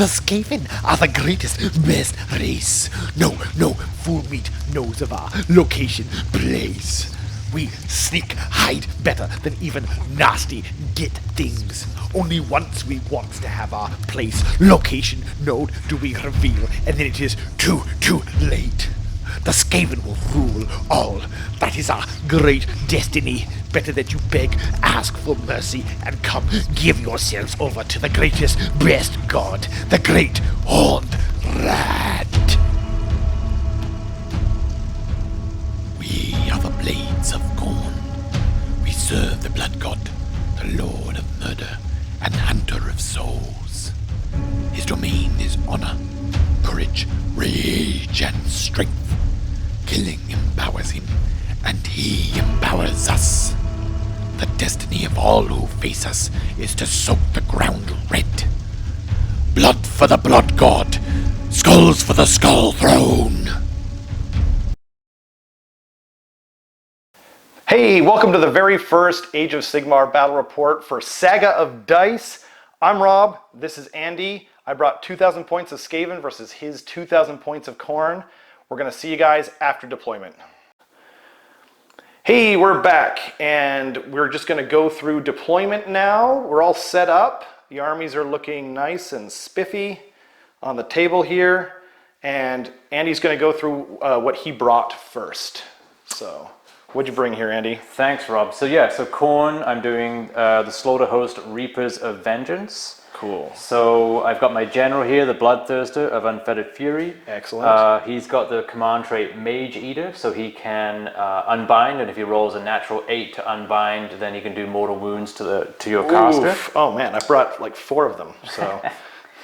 The Skaven are the greatest, best race. No, fool meat knows of our location, place. We sneak, hide better than even nasty get things. Only once we want to have our place, location, node do we reveal, and then it is too late. The Skaven will rule all. That is our great destiny. Better that you beg, ask for mercy, and come give yourselves over to the greatest, best god, the great horned rat. We are the blades of Khorne. We serve the blood god, the lord of murder and hunter of souls. His domain is honor, courage, rage, and strength. Killing empowers him, and he empowers us. The destiny of all who face us is to soak the ground red. Blood for the blood god, skulls for the skull throne. Hey, welcome to the very first Age of Sigmar battle report for Saga of Dice. I'm Rob, this is Andy. I brought 2,000 points of Skaven versus his 2,000 points of Khorne. We're gonna see you guys after deployment. Hey, we're back, and we're just gonna go through deployment now. We're all set up. The armies are looking nice and spiffy on the table here, and Andy's gonna go through what he brought first. So, what'd you bring here, Andy? Thanks, Rob. So Khorne, I'm doing the Slaughter Host Reapers of Vengeance. Cool. So I've got my general here, the Bloodthirster of Unfettered Fury. Excellent. He's got the command trait Mage Eater, so he can unbind, and if he rolls a natural 8 to unbind, then he can do mortal wounds to your caster. Oof. Oh man, I brought like 4 of them, so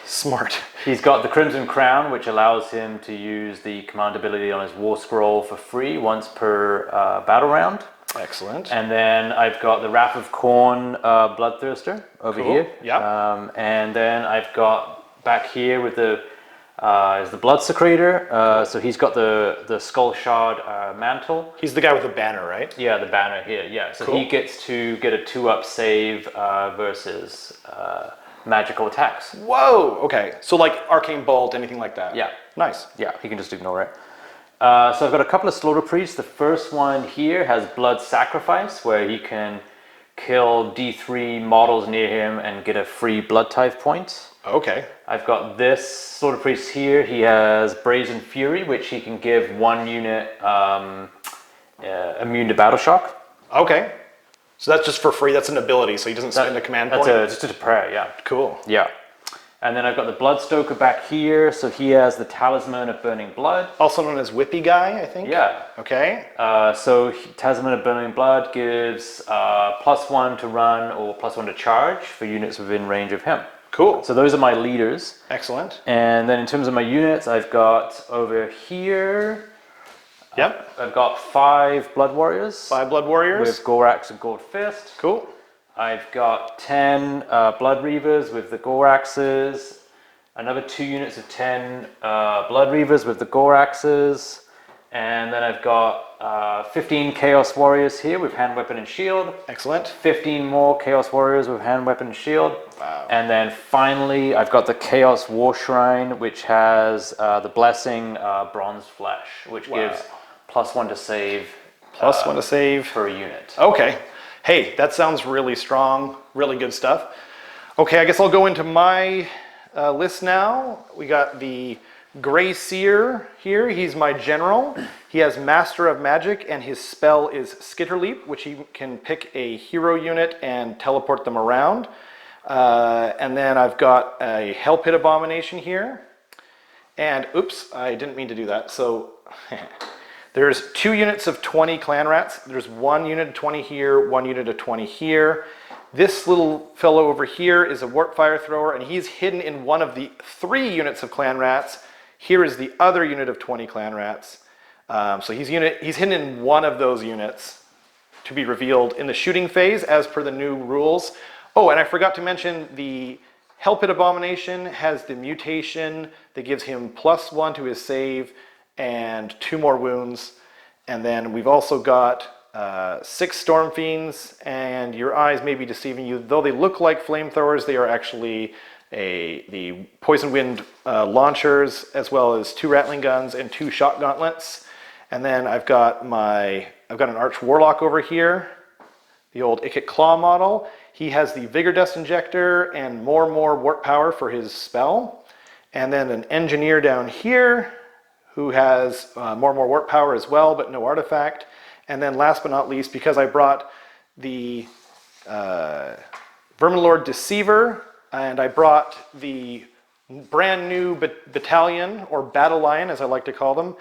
smart. He's got the Crimson Crown, which allows him to use the command ability on his War Scroll for free once per battle round. Excellent. And then I've got the Wrath of Khorne Bloodthirster over here. Yeah. And then I've got back here with the is the Blood Secretor. So he's got the Skull Shard mantle. He's the guy with the banner, right? Yeah, the banner here. Yeah. So cool. He gets to get a 2-up save versus magical attacks. Whoa. Okay. So like Arcane Bolt, anything like that. Yeah. Nice. Yeah. He can just ignore it. So I've got a couple of Slaughter Priests. The first one here has Blood Sacrifice, where he can kill D3 models near him and get a free Blood Tithe point. Okay. I've got this Slaughter Priest here. He has Brazen Fury, which he can give 1 unit immune to Battle Shock. Okay. So that's just for free. That's an ability, so he doesn't spend a command point? That's just a prayer, yeah. Cool. Yeah. And then I've got the Bloodstoker back here, so he has the Talisman of Burning Blood. Also known as Whippy Guy, I think? Yeah. Okay. Talisman of Burning Blood gives +1 to run or +1 to charge for units within range of him. Cool. So those are my leaders. Excellent. And then in terms of my units, I've got over here, Yep. I've got 5 Blood Warriors. 5 Blood Warriors. With Gorax and Gold Fist. Cool. I've got 10 Blood Reavers with the Goraxes, another 2 units of 10 Blood Reavers with the Goraxes, and then I've got 15 Chaos Warriors here with Hand, Weapon, and Shield. Excellent. 15 more Chaos Warriors with Hand, Weapon, and Shield. Wow. And then finally, I've got the Chaos War Shrine, which has the Blessing Bronze Flesh, which gives +1 to save. +1 to save. Per unit. Okay. Hey, that sounds really strong, really good stuff. Okay, I guess I'll go into my list now. We got the Grey Seer here. He's my general. He has Master of Magic, and his spell is Skitterleap, which he can pick a hero unit and teleport them around. And then I've got a Hell Pit Abomination here. And oops, I didn't mean to do that. So there's 2 units of 20 clan rats. There's 1 unit of 20 here, 1 unit of 20 here. This little fellow over here is a Warp Fire Thrower, and he's hidden in one of the 3 units of clan rats. Here is the other unit of 20 clan rats. So he's hidden in one of those units to be revealed in the shooting phase as per the new rules. Oh, and I forgot to mention the Hell Pit Abomination has the mutation that gives him +1 to his save and 2 more wounds. And then we've also got 6 Storm Fiends, and your eyes may be deceiving you. Though they look like flamethrowers, they are actually the Poison Wind launchers, as well as 2 rattling guns and 2 shot gauntlets. And then I've got an Arch Warlock over here, the old Ikit Claw model. He has the Vigor Dust Injector and more warp power for his spell. And then an Engineer down here who has more warp power as well, but no artifact. And then last but not least, because I brought the Verminlord Deceiver, and I brought the brand new battalion, or battle lion as I like to call them.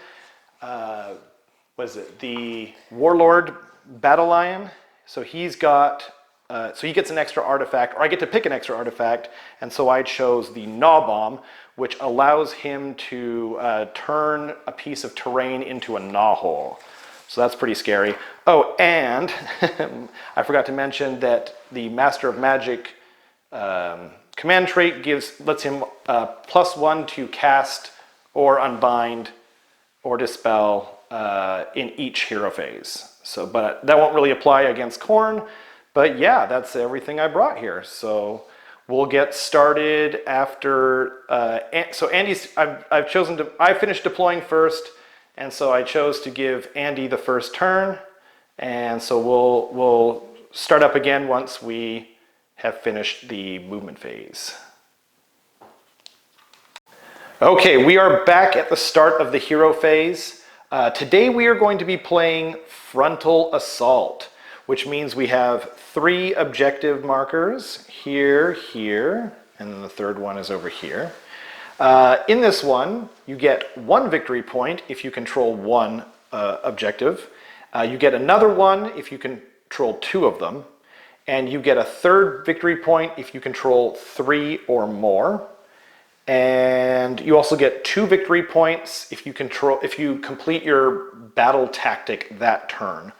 What is it? The Warlord Battle Lion. So he's got, so he gets an extra artifact, or I get to pick an extra artifact, and so I chose the Gnaw Bomb, which allows him to turn a piece of terrain into a gnaw hole. So that's pretty scary. Oh, and I forgot to mention that the Master of Magic command trait lets him +1 to cast or unbind or dispel in each hero phase. So, but that won't really apply against Khorne. But yeah, that's everything I brought here. So we'll get started after. So Andy's. I finished deploying first, and so I chose to give Andy the first turn. And so we'll start up again once we have finished the movement phase. Okay, we are back at the start of the hero phase. Today we are going to be playing Frontal Assault, which means we have 3 objective markers, here, here, and then the third one is over here. In this one, you get 1 victory point if you control 1 objective. You get another one if you control 2 of them. And you get a 3rd victory point if you control 3 or more. And you also get 2 victory points if you complete your battle tactic that turn.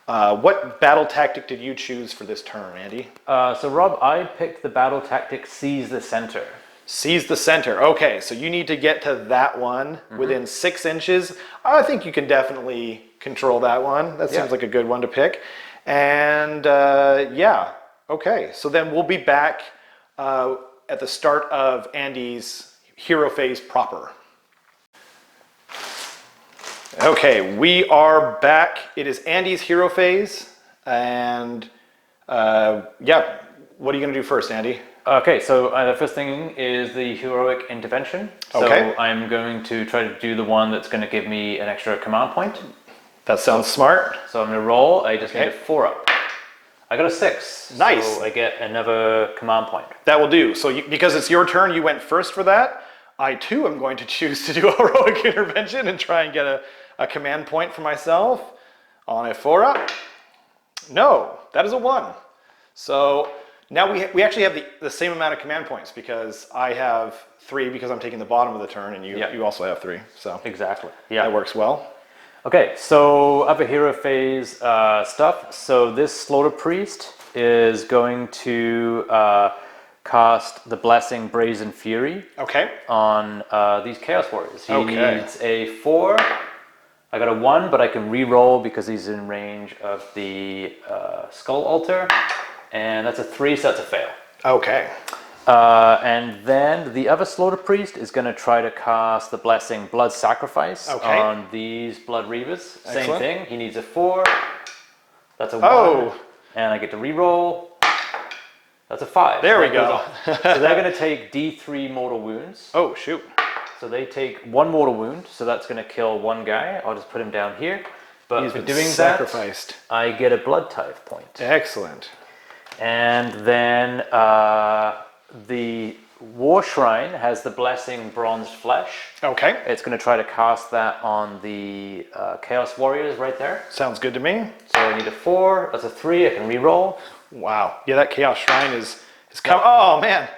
What battle tactic did you choose for this turn, Andy? So Rob, I picked the battle tactic Seize the Center. Seize the Center. Okay, so you need to get to that one within 6 inches. I think you can definitely control that one. That seems like a good one to pick. And yeah, okay. So then we'll be back at the start of Andy's hero phase proper. Okay, we are back. It is Andy's hero phase. And yeah, what are you going to do first, Andy? Okay, so the first thing is the heroic intervention. So Okay. I'm going to try to do the one that's going to give me an extra command point. That sounds smart. So I'm going to roll. I just need a 4-up. I got a 6. Nice. So I get another command point. That will do. So because it's your turn, you went first for that. I too am going to choose to do a heroic intervention and try and get a command point for myself on a 4-up. No, that is a 1. So now we actually have the same amount of command points because I have 3 because I'm taking the bottom of the turn, and you also have 3. So Exactly. that works well. Okay, so other hero phase stuff. So this Slaughter Priest is going to cast the Blessing Brazen Fury on these Chaos Warriors. He needs a 4. I got a 1, but I can re-roll because he's in range of the Skull Altar. And that's a 3, so that's a fail. Okay. And then the other Slaughter Priest is going to try to cast the Blessing Blood Sacrifice on these Blood Reavers. Same thing. He needs a 4. That's a 1. And I get to re-roll. That's a 5. There we go. So they're going to take D3 mortal wounds. Oh, shoot. So they take 1 mortal wound. So that's going to kill 1 guy. I'll just put him down here. But for doing sacrificed. that, I get a Blood Tithe point. Excellent. And then the War Shrine has the Blessing Bronzed Flesh. Okay. It's going to try to cast that on the Chaos Warriors right there. Sounds good to me. So I need a 4. That's a 3. I can re-roll. Wow. Yeah, that Chaos Shrine is coming. Oh, man.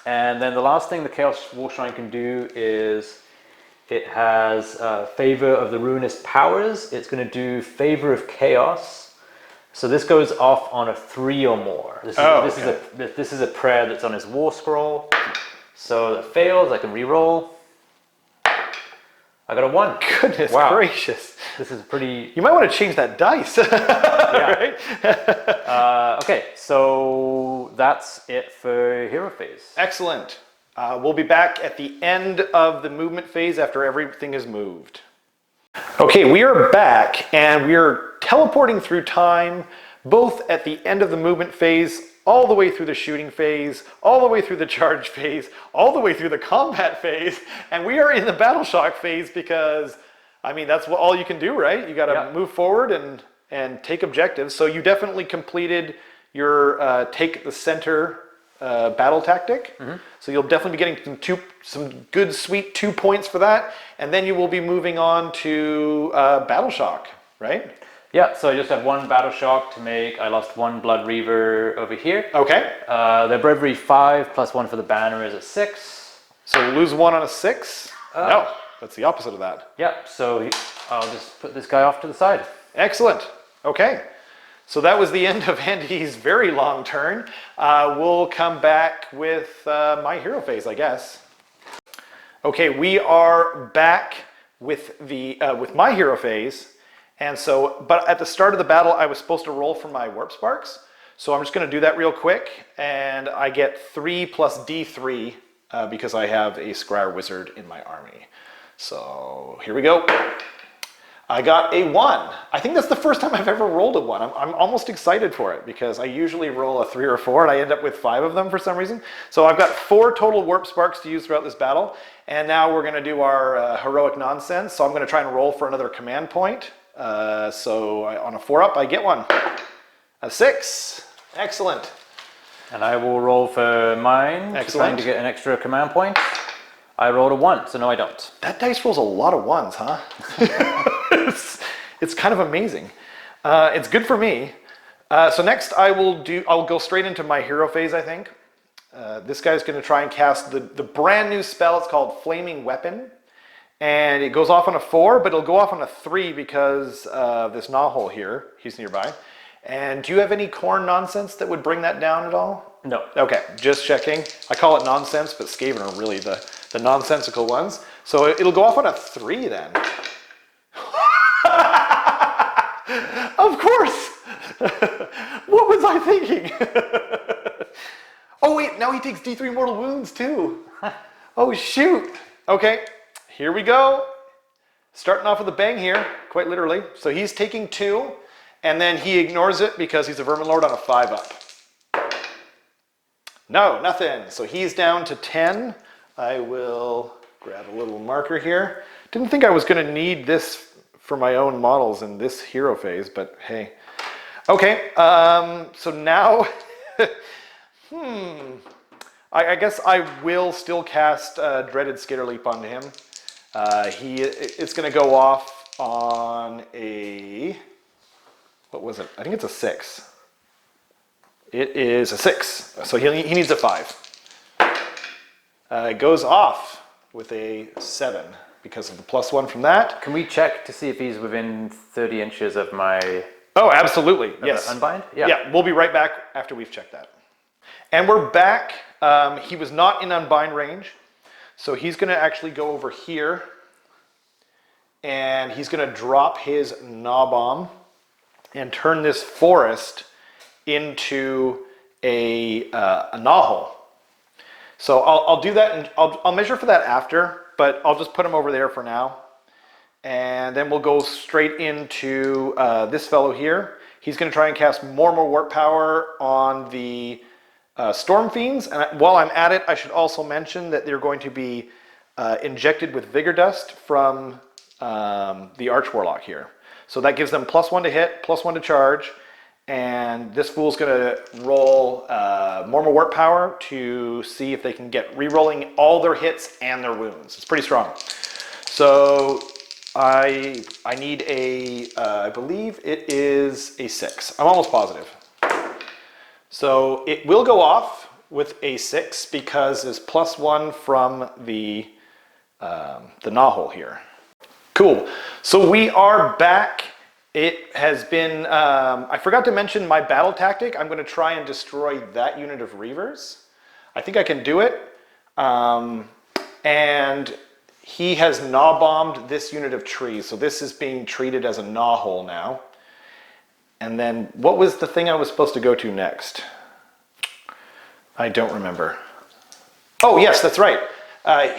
And then the last thing the Chaos War Shrine can do is it has Favor of the Ruinous Powers. It's going to do Favor of Chaos. So this goes off on a 3 or more. This is a prayer that's on his war scroll. So that fails. I can re-roll. I got a 1. Goodness gracious. This is pretty... You might want to change that dice. Yeah. Right? Okay, so that's it for hero phase. Excellent. We'll be back at the end of the movement phase after everything is moved. Okay, we are back and we are teleporting through time, both at the end of the movement phase, all the way through the shooting phase, all the way through the charge phase, all the way through the combat phase, and we are in the battle shock phase because, I mean, that's all you can do, right? You got to move forward and take objectives. So you definitely completed your take the center battle tactic. So you'll definitely be getting some good sweet 2 points for that, and then you will be moving on to battle shock, right? Yeah, so I just have one battle shock to make. I lost one blood reaver over here. Okay. Their bravery 5 plus 1 for the banner is a 6. So you lose 1 on a 6? No, that's the opposite of that. Yeah, so I'll just put this guy off to the side. Excellent. Okay. So that was the end of Andy's very long turn. We'll come back with my hero phase, I guess. Okay, we are back with the with my hero phase. And so, but at the start of the battle, I was supposed to roll for my warp sparks. So I'm just going to do that real quick, and I get 3 plus D3 because I have a Scryer Wizard in my army. So here we go. I got a 1. I think that's the first time I've ever rolled a 1. I'm almost excited for it because I usually roll a 3 or 4 and I end up with 5 of them for some reason. So I've got 4 total warp sparks to use throughout this battle. And now we're going to do our heroic nonsense. So I'm going to try and roll for another command point. So on a 4-up, I get 1. A 6. Excellent. And I will roll for mine. Excellent. Trying to get an extra command point. I rolled a 1, so no, I don't. That dice rolls a lot of 1s, huh? it's kind of amazing. It's good for me. So next I'll go straight into my hero phase, I think. This guy's going to try and cast the brand new spell. It's called Flaming Weapon. And it goes off on a 4, but it'll go off on a 3 because of this Gnawhole here. He's nearby. And do you have any Khorne nonsense that would bring that down at all? No. Okay, just checking. I call it nonsense, but Skaven are really the nonsensical ones. So it'll go off on a 3 then. Of course! What was I thinking? Oh wait, now he takes D3 mortal wounds too. Oh shoot. Okay. Here we go. Starting off with a bang here, quite literally. So he's taking 2, and then he ignores it because he's a Vermin Lord on a 5-up. No, nothing. So he's down to 10. I will grab a little marker here. Didn't think I was going to need this for my own models in this hero phase, but hey. Okay, so now, I guess I will still cast Dreaded Skitterleap onto him. It's going to go off on a, what was it? I think it's a 6. It is a 6, so he needs a 5. It goes off with a 7 because of the +1 from that. Can we check to see if he's within 30 inches of my... Oh, absolutely, yes. Unbind? Yeah, we'll be right back after we've checked that. And we're back. He was not in unbind range. So he's going to actually go over here, and he's going to drop his Gnaw Bomb and turn this forest into a Gnawhole. So I'll do that, and I'll measure for that after, but I'll just put him over there for now. And then we'll go straight into this fellow here. He's going to try and cast more warp power on the Storm Fiends, and while I'm at it, I should also mention that they're going to be injected with Vigor Dust from the Arch Warlock here. So that gives them +1 to hit, +1 to charge, and this fool's going to roll more warp power to see if they can get re-rolling all their hits and their wounds. It's pretty strong. So I need a, I believe it is a 6. I'm almost positive. So it will go off with a 6 because it's +1 from the Gnawhole here. Cool. So we are back. It has been, I forgot to mention my battle tactic. I'm going to try and destroy that unit of Reavers. I think I can do it. And he has gnaw bombed this unit of trees. So this is being treated as a gnaw hole now. And then what was the thing I was supposed to go to next? I don't remember. Oh, yes, that's right.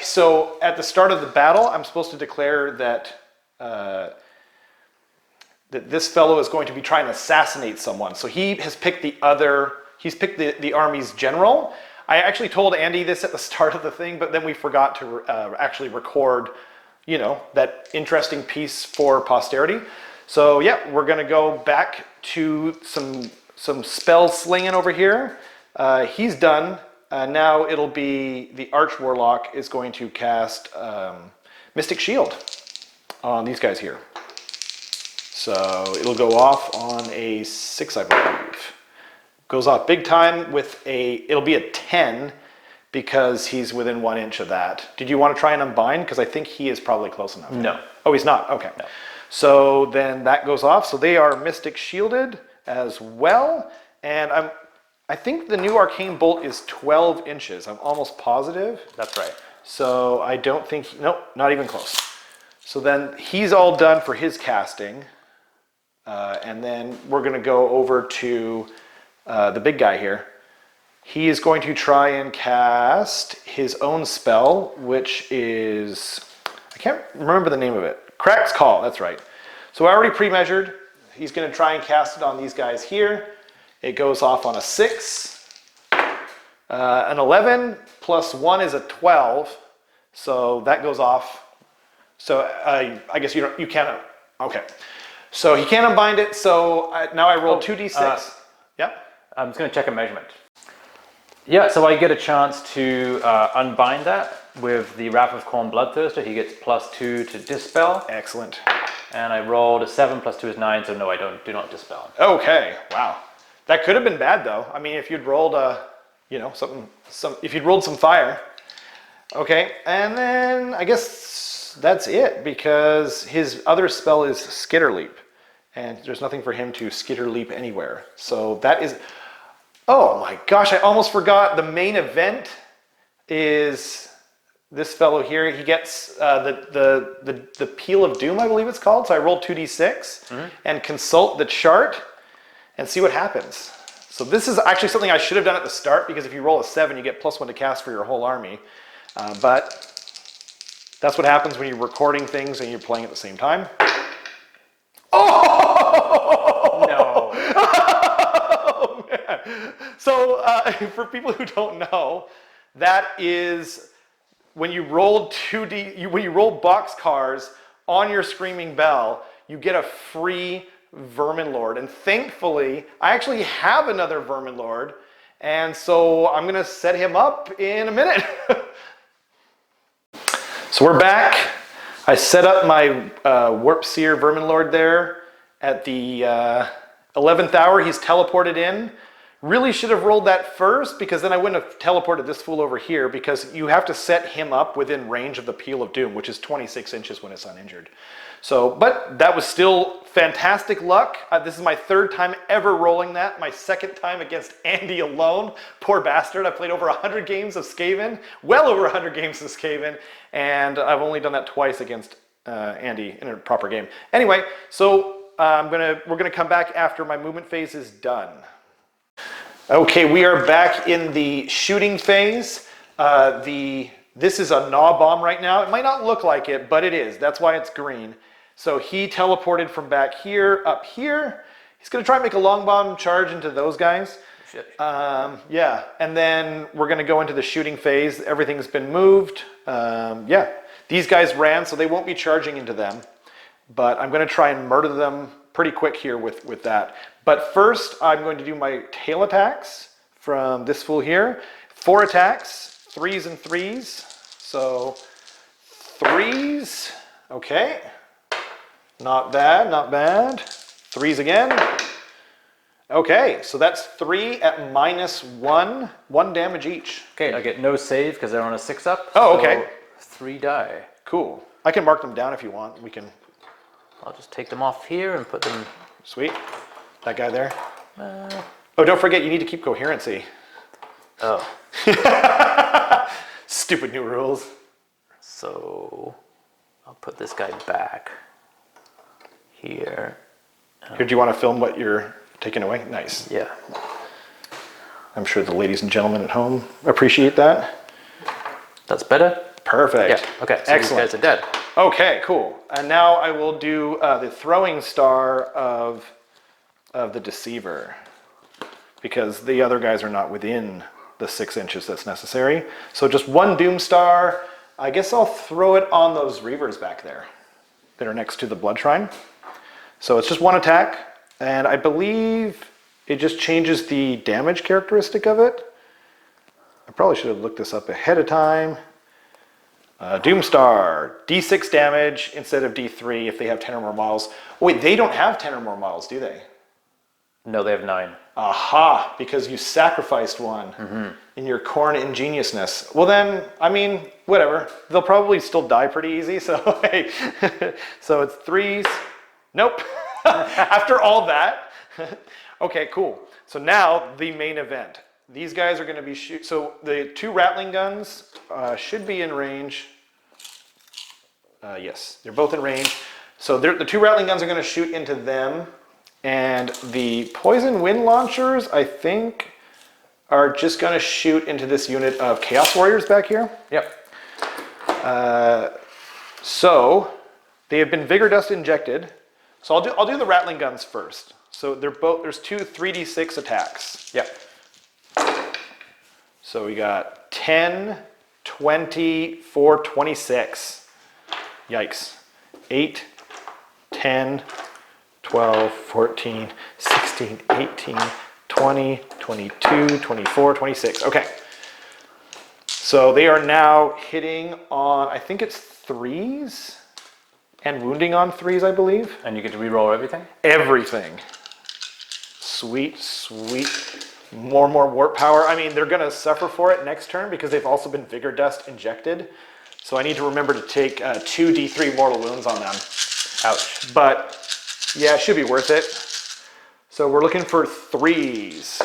So at the start of the battle, I'm supposed to declare that that this fellow is going to be trying to assassinate someone. So he has picked he's picked the army's general. I actually told Andy this at the start of the thing, but then we forgot to actually record, you know, that interesting piece for posterity. So yeah, we're gonna go back to some spell slinging over here. He's done. Now it'll be the Arch Warlock is going to cast Mystic Shield on these guys here. So it'll go off on a 6, I believe. Goes off big time with it'll be a 10 because he's within 1 inch of that. Did you want to try and unbind? Because I think he is probably close enough. No. Oh, he's not? Okay. No. So then that goes off. So they are Mystic Shielded as well. And I think the new Arcane Bolt is 12 inches. I'm almost positive. That's right. So I don't think, nope, not even close. So then he's all done for his casting. And then we're going to go over to the big guy here. He is going to try and cast his own spell, which is, I can't remember the name of it. Crack's Call, that's right. So I already pre-measured. He's going to try and cast it on these guys here. It goes off on a 6. An 11 plus 1 is a 12. So that goes off. So I guess you can't, okay. So he can't unbind it, so now I roll 2d6. Yeah? I'm just going to check a measurement. Yeah, so I get a chance to unbind that with the Wrath of Khorne Bloodthirster. He gets +2 to Dispel. Excellent. And I rolled a 7 + 2 is 9, so no, I do not Dispel. Okay, wow. That could have been bad though. I mean, if you'd rolled if you'd rolled some fire. Okay, and then I guess that's it because his other spell is Skitter Leap. And there's nothing for him to skitter leap anywhere. So that is, oh my gosh, I almost forgot. The main event is this fellow here. He gets the Peel of Doom, I believe it's called. So I roll 2d6 and consult the chart and see what happens. So this is actually something I should have done at the start because if you roll a 7, you get +1 to cast for your whole army. But that's what happens when you're recording things and you're playing at the same time. Oh! No. Oh, man. So for people who don't know, that is when you roll when you roll boxcars on your Screaming Bell, you get a free Vermin Lord. And thankfully, I actually have another Vermin Lord, and so I'm going to set him up in a minute. So we're back. I set up my Warp Seer Vermin Lord there at the 11th hour. He's teleported in. Really should have rolled that first because then I wouldn't have teleported this fool over here because you have to set him up within range of the Peel of Doom, which is 26 inches when it's uninjured. So, but that was still fantastic luck. This is my 3rd time ever rolling that. My 2nd time against Andy alone. Poor bastard. I played over 100 games of Skaven, well over 100 games of Skaven, and I've only done that twice against Andy in a proper game. Anyway, so we're gonna come back after my movement phase is done. Okay, we are back in the shooting phase. This is a gnaw bomb right now. It might not look like it, but it is. That's why it's green. So he teleported from back here up here. He's gonna try and make a long bomb charge into those guys. Shit. Yeah, and then we're gonna go into the shooting phase. Everything's been moved. Yeah, these guys ran, so they won't be charging into them. But I'm gonna try and murder them pretty quick here with that. But first, I'm going to do my tail attacks from this fool here. 4 attacks, 3s and 3s. So 3s, okay. Not bad, not bad. 3s again. Okay, so that's 3 at -1, 1 damage each. Okay, I get no save because they're on a 6-up. Oh, okay. So 3 die. Cool. I can mark them down if you want. We can. I'll just take them off here and put them. Sweet. That guy there. Oh, don't forget, you need to keep coherency. Oh. Stupid new rules. So I'll put this guy back here. Here, do you want to film what you're taking away? Nice. Yeah. I'm sure the ladies and gentlemen at home appreciate that. That's better? Perfect. Yeah. Okay. So Excellent. these guys are dead. Okay, cool. And now I will do the throwing star of the Deceiver, because the other guys are not within the 6 inches that's necessary. So just one Doom Star. I guess I'll throw it on those Reavers back there that are next to the Blood Shrine. So it's just one attack, and I believe it just changes the damage characteristic of it. I probably should have looked this up ahead of time. Doomstar, D6 damage instead of D3 if they have 10 or more models. Wait, they don't have 10 or more models, do they? No, they have 9. Aha, because you sacrificed one in your Khorne ingeniousness. Well then, I mean, whatever. They'll probably still die pretty easy, so hey. So it's 3s. Nope. After all that. Okay, cool. So now the main event. These guys are going to be so the 2 rattling guns should be in range. Yes, they're both in range. So the 2 rattling guns are going to shoot into them, and the poison wind launchers, I think, are just going to shoot into this unit of Chaos Warriors back here. Yep. So they have been Vigor Dust injected. So I'll do the rattling guns first. So there's 2 3d6 attacks. Yep. So we got 10, 24, 26. Yikes. 8, 10, 12, 14, 16, 18, 20, 22, 24, 26. Okay. So they are now hitting on, I think it's 3s and wounding on 3s, I believe. And you get to reroll everything? Everything. Sweet, sweet. More and more warp power. I mean, they're going to suffer for it next turn because they've also been Vigor Dust injected. So I need to remember to take 2 D3 mortal wounds on them. Ouch. But yeah, it should be worth it. So we're looking for 3s.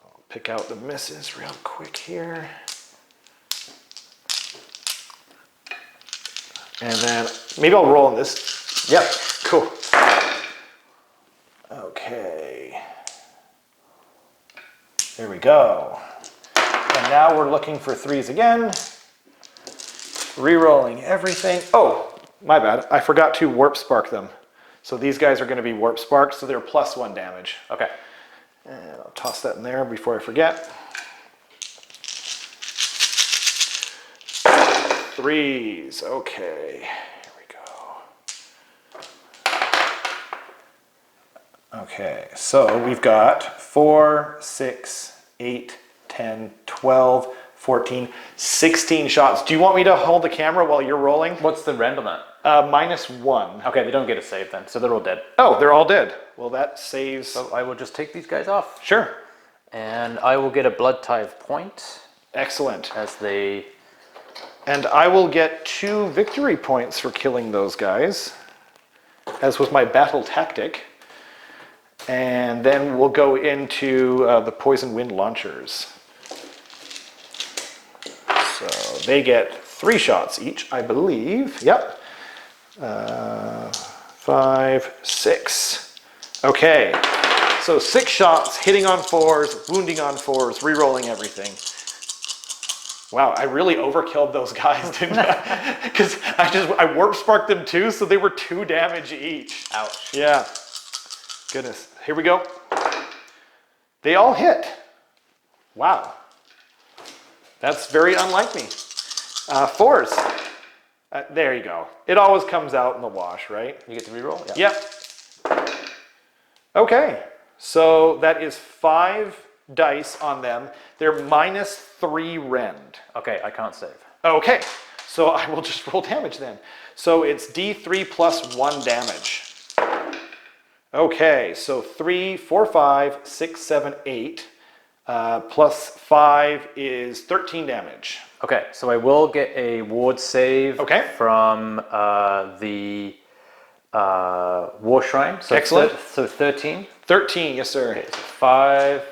I'll pick out the misses real quick here. And then maybe I'll roll on this. Yep. Cool. Okay. There we go. And now we're looking for 3s again. Rerolling everything. Oh, my bad. I forgot to warp spark them. So these guys are going to be warp sparked, so they're +1 damage. Okay. And I'll toss that in there before I forget. 3s. Okay. Here we go. Okay. So we've got 4, 6, 8, 10, 12, 14, 16 shots. Do you want me to hold the camera while you're rolling? What's the rend on that? -1. Okay, they don't get a save then, so they're all dead. Oh, they're all dead. Well, that saves. So I will just take these guys off. Sure. And I will get a blood tithe point Excellent. as they... And I will get 2 victory points for killing those guys, as was my battle tactic. And then we'll go into the poison wind launchers. So they get 3 shots each, I believe. Yep. 5, 6. Okay. So 6 shots, hitting on 4s, wounding on 4s, re-rolling everything. Wow, I really overkilled those guys, didn't I? Because I warp sparked them too, so they were 2 damage each. Ouch. Yeah. Goodness. Here we go. They all hit. Wow. That's very unlike me. 4s. There you go. It always comes out in the wash, right? You get to reroll? Yeah. Yep. Okay. So that is 5 dice on them. They're -3 rend. Okay, I can't save. Okay. So I will just roll damage then. So it's D3 +1 damage. Okay, so 3, 4, 5, 6, 7, 8, +5 is 13 damage. Okay, so I will get a ward save from the War Shrine. So excellent. So 13. 13, yes sir. Okay, so 5.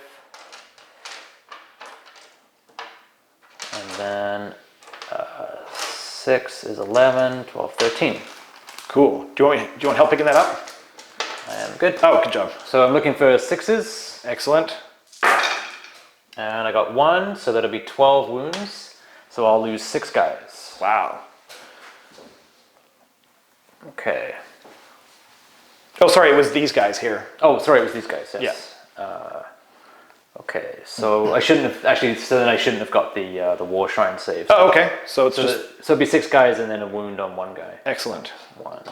And then 6 is 11, 12, 13. Cool. Do you want help picking that up? I am good. Oh, good job. So I'm looking for 6s. Excellent. And I got 1, so that'll be 12 wounds. So I'll lose 6 guys. Wow. Okay. Oh, sorry, it was these guys here. Oh, sorry, it was these guys. Yes. Okay, so I shouldn't have actually. So then I shouldn't have got the War Shrine saved. Oh, okay. So it's So just it'd be 6 guys and then a wound on 1 guy. excellent. 1,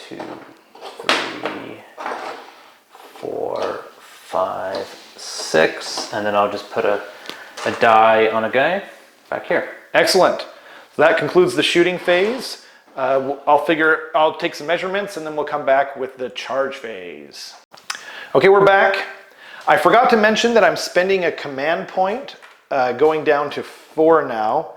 2, 3, 4, 5, 6, and then I'll just put a die on a guy back here. Excellent. So that concludes the shooting phase. I'll take some measurements and then we'll come back with the charge phase. Okay, we're back. I forgot to mention that I'm spending a command point going down to 4 now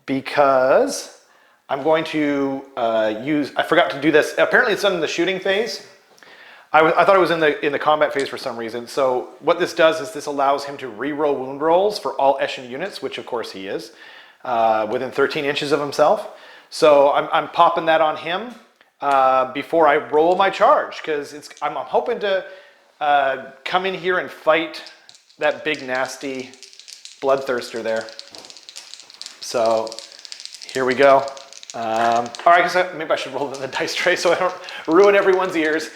because I'm going to I forgot to do this. Apparently it's done in the shooting phase. I thought it was in the combat phase for some reason. So what this does is this allows him to re-roll wound rolls for all Eshin units, which of course he is, within 13 inches of himself. So I'm popping that on him before I roll my charge because I'm hoping to come in here and fight that big nasty bloodthirster there. So here we go. All right, I guess maybe I should roll it in the dice tray so I don't ruin everyone's ears.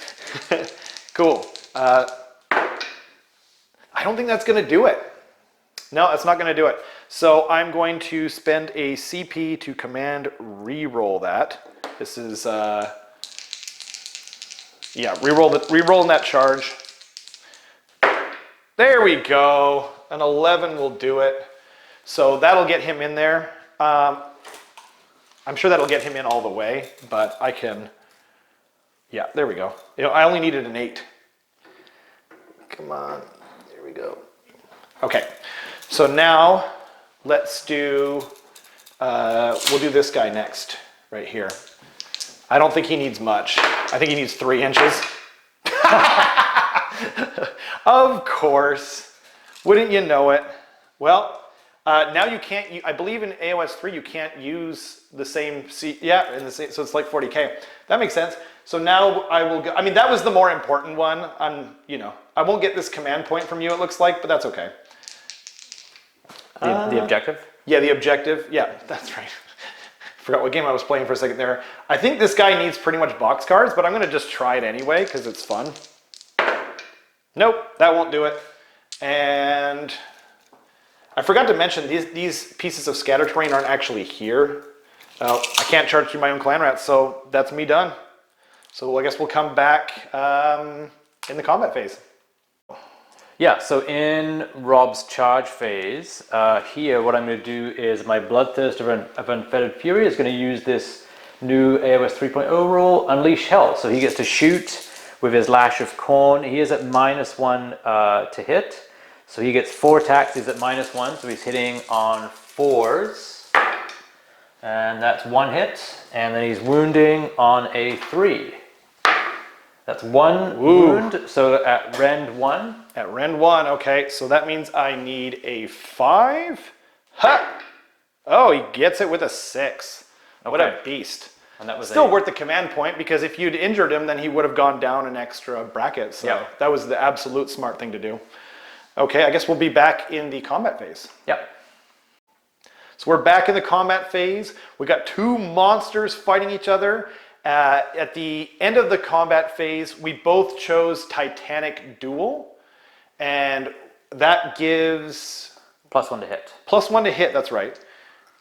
Cool. I don't think that's going to do it. No, that's not going to do it. So I'm going to spend a CP to command re-roll that. This is, yeah, re-rolling that charge. There we go. An 11 will do it. So that'll get him in there. I'm sure that'll get him in all the way, but I can, yeah, there we go. You know, I only needed an 8. Come on, there we go. Okay, so now let's do, we'll do this guy next, right here. I don't think he needs much. I think he needs 3 inches. Of course, wouldn't you know it? Well, now you can't, I believe in AoS 3 you can't use the same, so it's like 40k. That makes sense. So now I will go, I mean that was the more important one. I won't get this command point from you it looks like, but that's okay. The objective? Yeah, the objective. Yeah, that's right. Forgot what game I was playing for a second there. I think this guy needs pretty much boxcars, but I'm going to just try it anyway because it's fun. Nope, that won't do it. And I forgot to mention these pieces of scatter terrain aren't actually here. I can't charge through my own clan rats, so that's me done. So I guess we'll come back in the combat phase. Yeah, so in Rob's charge phase, here what I'm going to do is my Bloodthirster of Unfettered Fury is going to use this new AoS 3.0 rule, Unleash Hell. So he gets to shoot with his Lash of Khorne. He is at -1 to hit. So he gets 4 attacks, he's at -1, so he's hitting on 4s. And that's 1 hit. And then he's wounding on a 3. That's 1 wound, so at rend 1. At rend 1, okay, so that means I need a 5. Ha! Oh, he gets it with a 6. Okay. What a beast. And that was still worth the command point, because if you'd injured him, then he would have gone down an extra bracket. So that was the absolute smart thing to do. Okay, I guess we'll be back in the combat phase. Yep. So we're back in the combat phase. We got 2 monsters fighting each other. At the end of the combat phase, we both chose Titanic Duel. And that gives... +1 to hit. +1 to hit, that's right.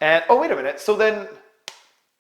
And, oh, wait a minute. So then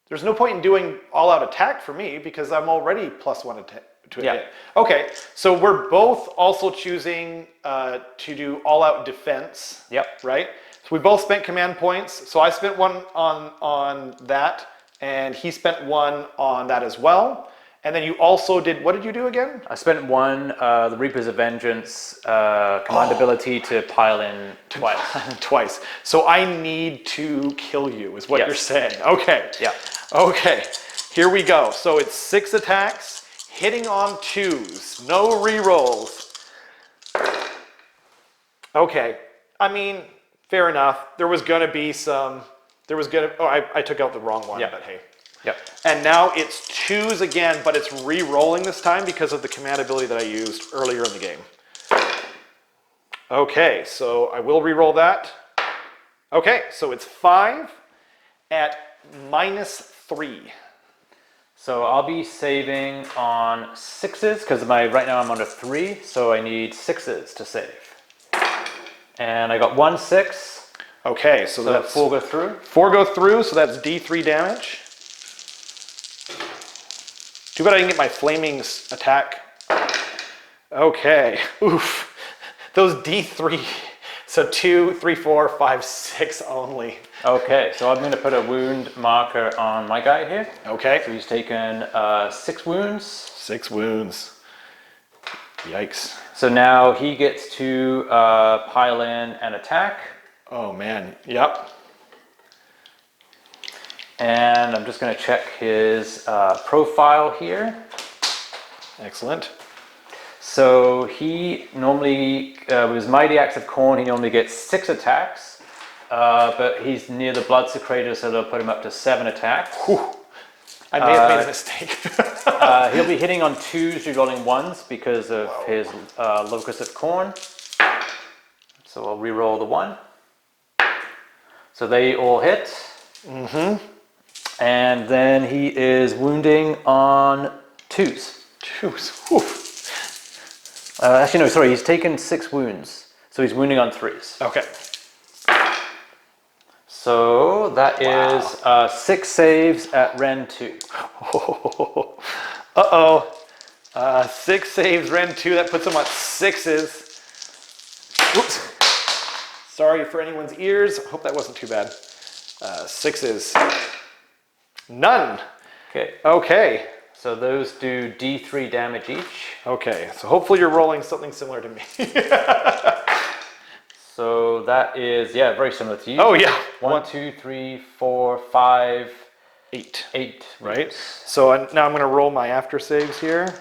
there's no point in doing all-out attack for me because I'm already +1 to hit. Okay, so we're both also choosing to do all-out defense. Yep. Right? So we both spent command points. So I spent 1 on that, and he spent 1 on that as well. And then you also did, what did you do again? I spent 1, the Reapers of Vengeance, command ability to pile in twice. Twice. So I need to kill you, is what you're saying. Okay. Yeah. Okay. Here we go. So it's 6 attacks, hitting on 2s, no rerolls. Okay. I mean, fair enough. There was going to be some There was good. Oh, I took out the wrong one, Yeah. but hey. Yep. And now it's 2s again, but it's re-rolling this time because of the command ability that I used earlier in the game. Okay, so I will re-roll that. Okay, so it's 5 at -3. So I'll be saving on 6s because right now I'm under 3, so I need 6s to save. And I got 1 6. Okay, so So that's 4 go through. 4 go through, so that's D3 damage. Too bad I didn't get my flaming attack. Okay, oof. Those D3, so 2, 3, 4, 5, 6 only. Okay, so I'm going to put a wound marker on my guy here. Okay. So he's taken 6 wounds. 6 wounds. Yikes. So now he gets to pile in and attack. Oh man, yep. And I'm just going to check his profile here. Excellent. So he normally, with his Mighty Axe of Khorne, he normally gets 6 attacks. But he's near the Bloodsecrator, so they'll put him up to 7 attacks. Whew. I may have made a mistake. He'll be hitting on 2s, rerolling 1s because of his Locus of Khorne. So I'll reroll the 1. So they all hit. Mm-hmm. And then he is wounding on 2s. 2s. Whew. Actually, no, sorry, he's taken 6 wounds. So he's wounding on 3s. Okay. So that is 6 saves at Ren 2. Uh-oh. 6 saves, Ren 2. That puts him on 6s. Whoops. Sorry for anyone's ears. Hope that wasn't too bad. 6s. None. Okay. Okay. So those do D3 damage each. Okay. So hopefully you're rolling something similar to me. So that is, yeah, very similar to you. Oh, yeah. 1, 2, 3, 4, 5, 8. 8. Right? So now I'm going to roll my after saves here.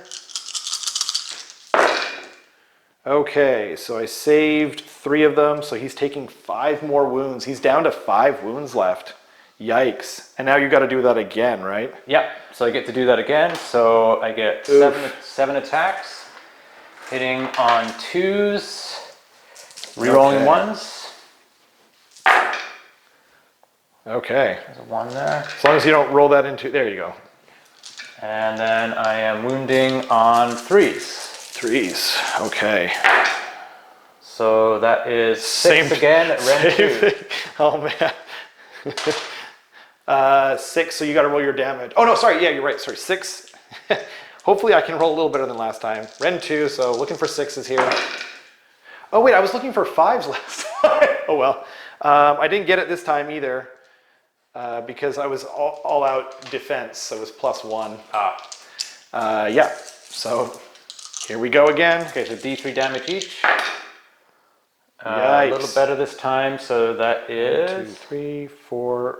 Okay, so I saved 3 of them, so he's taking 5 more wounds. He's down to 5 wounds left. Yikes. And now you got to do that again, right? Yep, so I get to do that again. So I get 7 attacks, hitting on 2s, rerolling 1s. Okay. There's a 1 there. As long as you don't roll that into... There you go. And then I am wounding on 3s. 3s. Okay. So that is 6 again at Ren 2. Oh, man. 6, so you got to roll your damage. Oh, no, sorry. Yeah, you're right. Sorry, 6. Hopefully I can roll a little better than last time. Ren 2, so looking for 6s here. Oh, wait, I was looking for 5s last time. Oh, well. I didn't get it this time either because I was all out defense, so it was +1. Yeah, so here we go again. Okay, so D3 damage each. A Yikes. little better this time, so that is... 1, 2, 3, 4,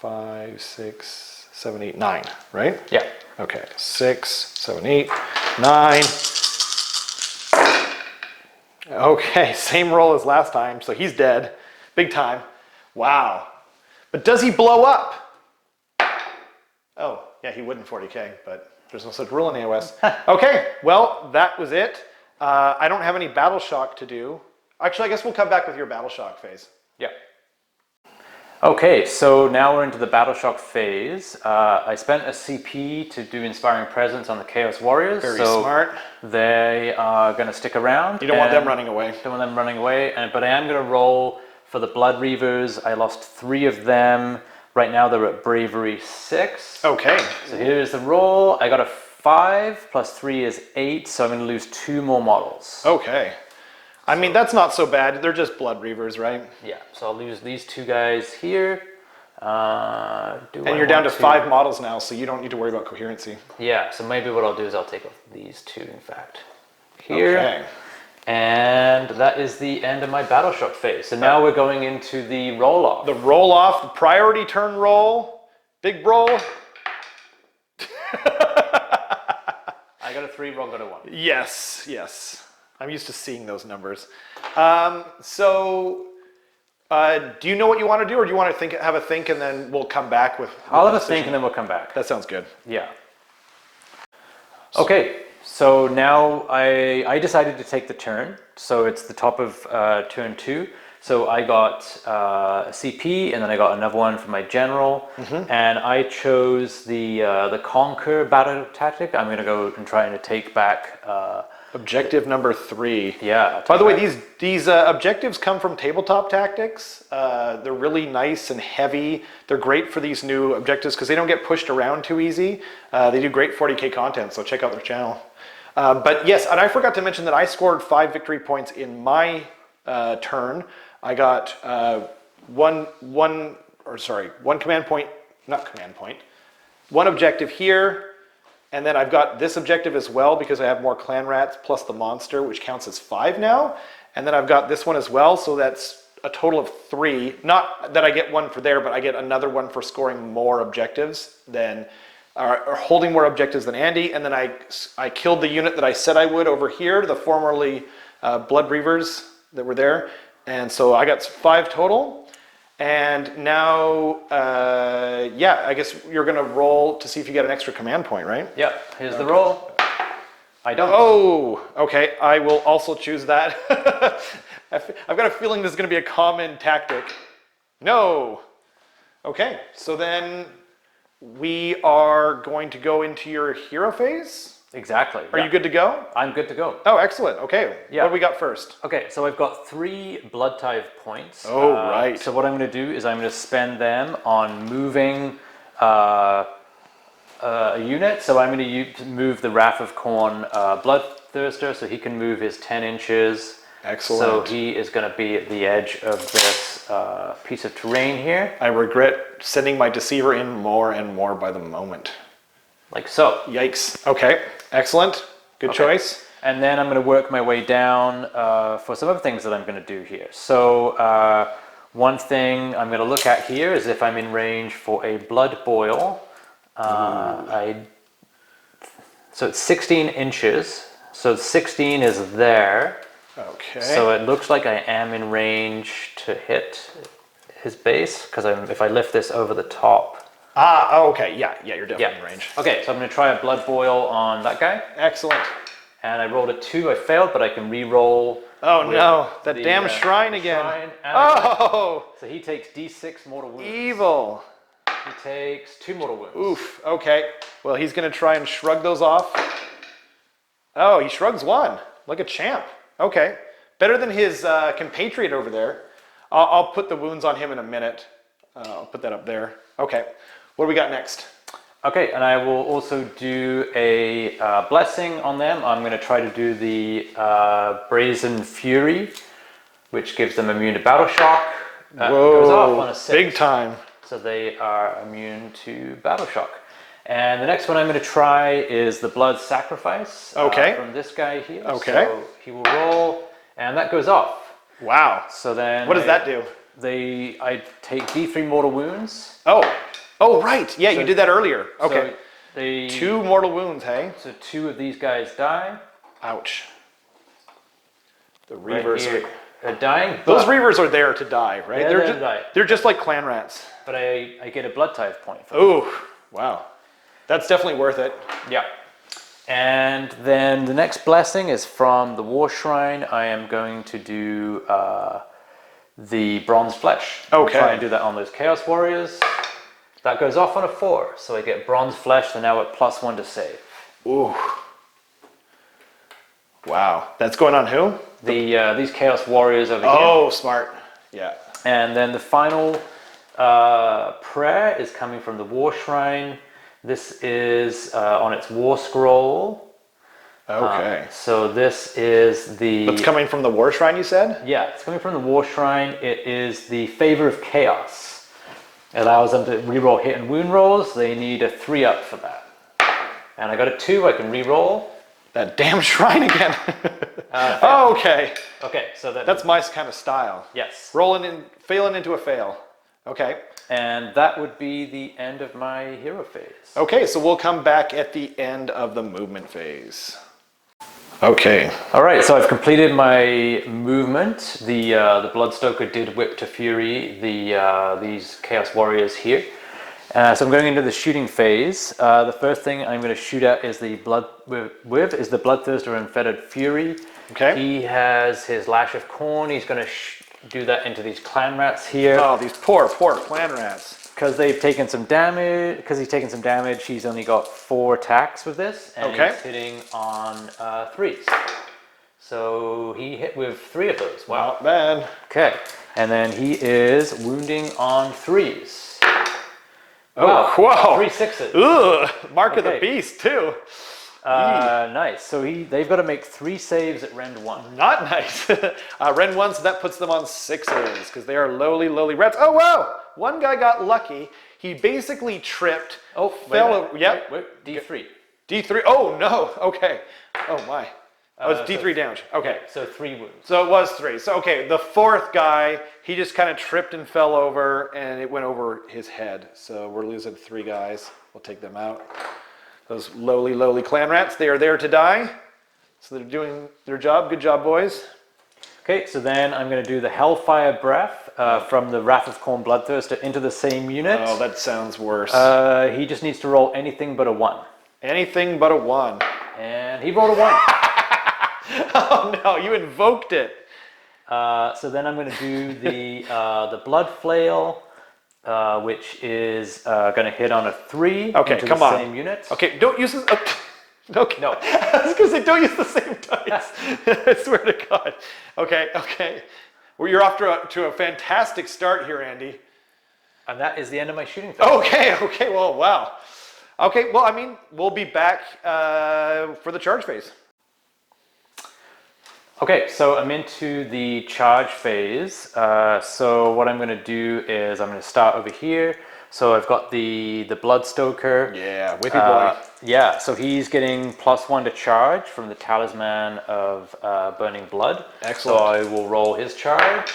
5, 6, 7, 8, 9, right? Yeah. Okay, 6, 7, 8, 9. Okay, same roll as last time, so he's dead. Big time. Wow. But does he blow up? Oh, yeah, he would in 40K, but there's no such rule in AoS. Okay, well, that was it. I don't have any battle shock to do. Actually, I guess we'll come back with your battle shock phase. Yeah. Okay, so now we're into the battle shock phase. I spent a CP to do Inspiring Presence on the Chaos Warriors. Very smart. They are going to stick around. You don't want them running away. Don't want them running away, but I am going to roll for the Blood Reavers. I lost 3 of them. Right now they're at Bravery 6. Okay. So here's the roll. I got a 5 plus 3 is 8, so I'm going to lose 2 more models. Okay. I mean, that's not so bad. They're just Blood Reavers, right? Yeah, so I'll lose these 2 guys here. And you're down to 5 models now, so you don't need to worry about coherency. Yeah, so maybe what I'll do is I'll take off these 2, in fact. Here. Okay. And that is the end of my battle shock phase. So now we're going into the roll-off. The roll-off, the priority turn roll, big roll. I got a 3, Ron got a 1. Yes, yes. I'm used to seeing those numbers. So Do you know what you want to do, or do you want to have a think and then we'll come back with I'll have a a think and then we'll come back. That sounds good. Yeah. Okay, so now I decided to take the turn. So it's the top of turn 2. So I got a CP, and then I got another one for my general, and I chose the conquer battle tactic. I'm going to go and try and take back. Objective number 3. Yeah. By the way, these objectives come from Tabletop Tactics. They're really nice and heavy. They're great for these new objectives because they don't get pushed around too easy. They do great 40K content, so check out their channel. But yes, and I forgot to mention that I scored 5 victory points in my turn. I got one command point, not command point, one objective here, and then I've got this objective as well because I have more clan rats plus the monster, which counts as 5 now. And then I've got this one as well, so that's a total of 3. Not that I get one for there, but I get another one for scoring more objectives than, or holding more objectives than Andy. And then I killed the unit that I said I would over here, the formerly Blood Reavers that were there. And so I got 5 total. And now, yeah, I guess you're going to roll to see if you get an extra command point, right? Yep, here's the roll. I don't. Oh, okay. I will also choose that. I've got a feeling this is going to be a common tactic. No. Okay, so then we are going to go into your hero phase. Exactly. Are you good to go? I'm good to go. Oh, excellent. Okay. Yeah. What do we got first? Okay, so I've got 3 blood tithe points. Oh, right. So what I'm going to do is I'm going to spend them on moving a unit. So I'm going to move the Wrath of Khorne Bloodthirster, so he can move his 10 inches. Excellent. So he is going to be at the edge of this piece of terrain here. I regret sending my Deceiver in more and more by the moment. Like so. Yikes. Okay. Excellent. Good choice. And then I'm going to work my way down for some other things that I'm going to do here. So one thing I'm going to look at here is if I'm in range for a blood boil. So it's 16 inches. So 16 is there. Okay. So it looks like I am in range to hit his base because if I lift this over the top. Ah, oh, okay. Yeah, you're definitely in range. Okay, so I'm going to try a blood boil on that guy. Excellent. And I rolled a 2. I failed, but I can re-roll. Oh no, that damn shrine again. Oh! So he takes D6 mortal wounds. Evil. He takes 2 mortal wounds. Oof. Okay. Well, he's going to try and shrug those off. Oh, he shrugs 1. Like a champ. Okay. Better than his compatriot over there. I'll put the wounds on him in a minute. I'll put that up there. Okay. What do we got next? Okay, and I will also do a blessing on them. I'm going to try to do the Brazen Fury, which gives them immune to battle shock. Goes off on a 6. Big time. So they are immune to battle shock. And the next one I'm going to try is the Blood Sacrifice. Okay. From this guy here. Okay. So he will roll, and that goes off. Wow. So then... What does that do? I take D3 mortal wounds. Oh, right. Yeah, you did that earlier. Okay. So 2 mortal wounds, hey? So 2 of these guys die. Ouch. The Reavers are dying. Those Reavers are there to die, right? Yeah, they're just like clan rats. But I get a blood tithe point for them. Oh, wow. That's definitely worth it. Yeah. And then the next blessing is from the War Shrine. I am going to do the Bronze Flesh. Okay. Try and do that on those Chaos Warriors. That goes off on a 4, so I get Bronze Flesh. They're now at +1 to save. Ooh. Wow. That's going on who? These Chaos Warriors over here. Oh, smart. Yeah. And then the final prayer is coming from the War Shrine. This is on its War Scroll. Okay. So this is the... It's coming from the War Shrine, you said? Yeah, it's coming from the War Shrine. It is the Favor of Chaos. It allows them to reroll hit and wound rolls. They need a 3-up for that. And I got a 2, I can reroll. That damn shrine again. Oh, okay. Okay, so that's my kind of style. Yes. Failing into a fail. Okay. And that would be the end of my hero phase. Okay, so we'll come back at the end of the movement phase. Okay. All right, so I've completed my movement. The Bloodstoker did whip to fury these Chaos Warriors here. So I'm going into the shooting phase. The first thing I'm going to shoot at is the Bloodthirster Unfettered Fury. Okay. He has his Lash of Khorne. He's going to do that into these clan rats here. Oh, these poor clan rats. Because they've taken some damage. Because he's taken some damage, he's only got 4 attacks with this, and he's hitting on 3s. So he hit with 3 of those. Wow. Not bad. Okay, and then he is wounding on 3s. Oh, Wow. whoa. 3 6s. Ugh, mark of the beast too. Nice. So they've got to make 3 saves at Rend 1. Not nice. Rend 1, so that puts them on 6s because they are lowly rats. Oh, wow. One guy got lucky. He basically tripped. Oh, fell over. Yep. Wait, D3. D3. Oh, no. Okay. Oh, my. Oh, it's D3 damage. Okay. So 3 wounds. So it was 3. So, okay, the 4th guy, he just kind of tripped and fell over, and it went over his head. So we're losing 3 guys. We'll take them out. Those lowly clan rats, they are there to die. So they're doing their job. Good job, boys. Okay, so then I'm going to do the Hellfire Breath from the Wrath of Khorne Bloodthirster into the same unit. Oh, that sounds worse. He just needs to roll anything but a 1. Anything but a 1. And he rolled a 1. Oh no, you invoked it. So then I'm going to do the Blood Flail, which is going to hit on a 3 Okay, into come the on. same unit. Okay, don't use this. Okay. No. I was going to say, don't use the same dice. I swear to God. Okay. Well, you're off to a fantastic start here, Andy. And that is the end of my shooting phase. Okay, well, wow. Okay, well, I mean, we'll be back for the charge phase. Okay, so I'm into the charge phase. So what I'm going to do is I'm going to start over here. So I've got the Bloodstoker. Yeah, whippy boy. Yeah, so he's getting +1 to charge from the Talisman of Burning Blood. Excellent. So I will roll his charge.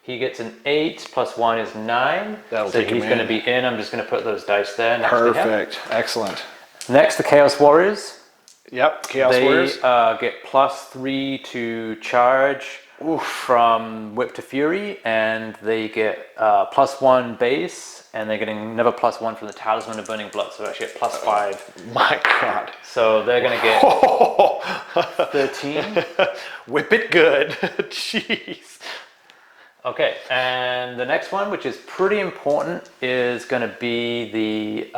He gets an 8, +1 is 9. That'll so take him he's going to in. be in. I'm just going to put those dice there next to him. Perfect. Excellent. Next, the Chaos Warriors. Yep, Chaos Warriors. They get +3 to charge from Whip to Fury, and they get +1 base, and they're getting another +1 from the Talisman of Burning Blood, so actually at +5. My God. So they're going to get 13. Whip it good. Jeez. Okay, and the next one, which is pretty important, is going to be the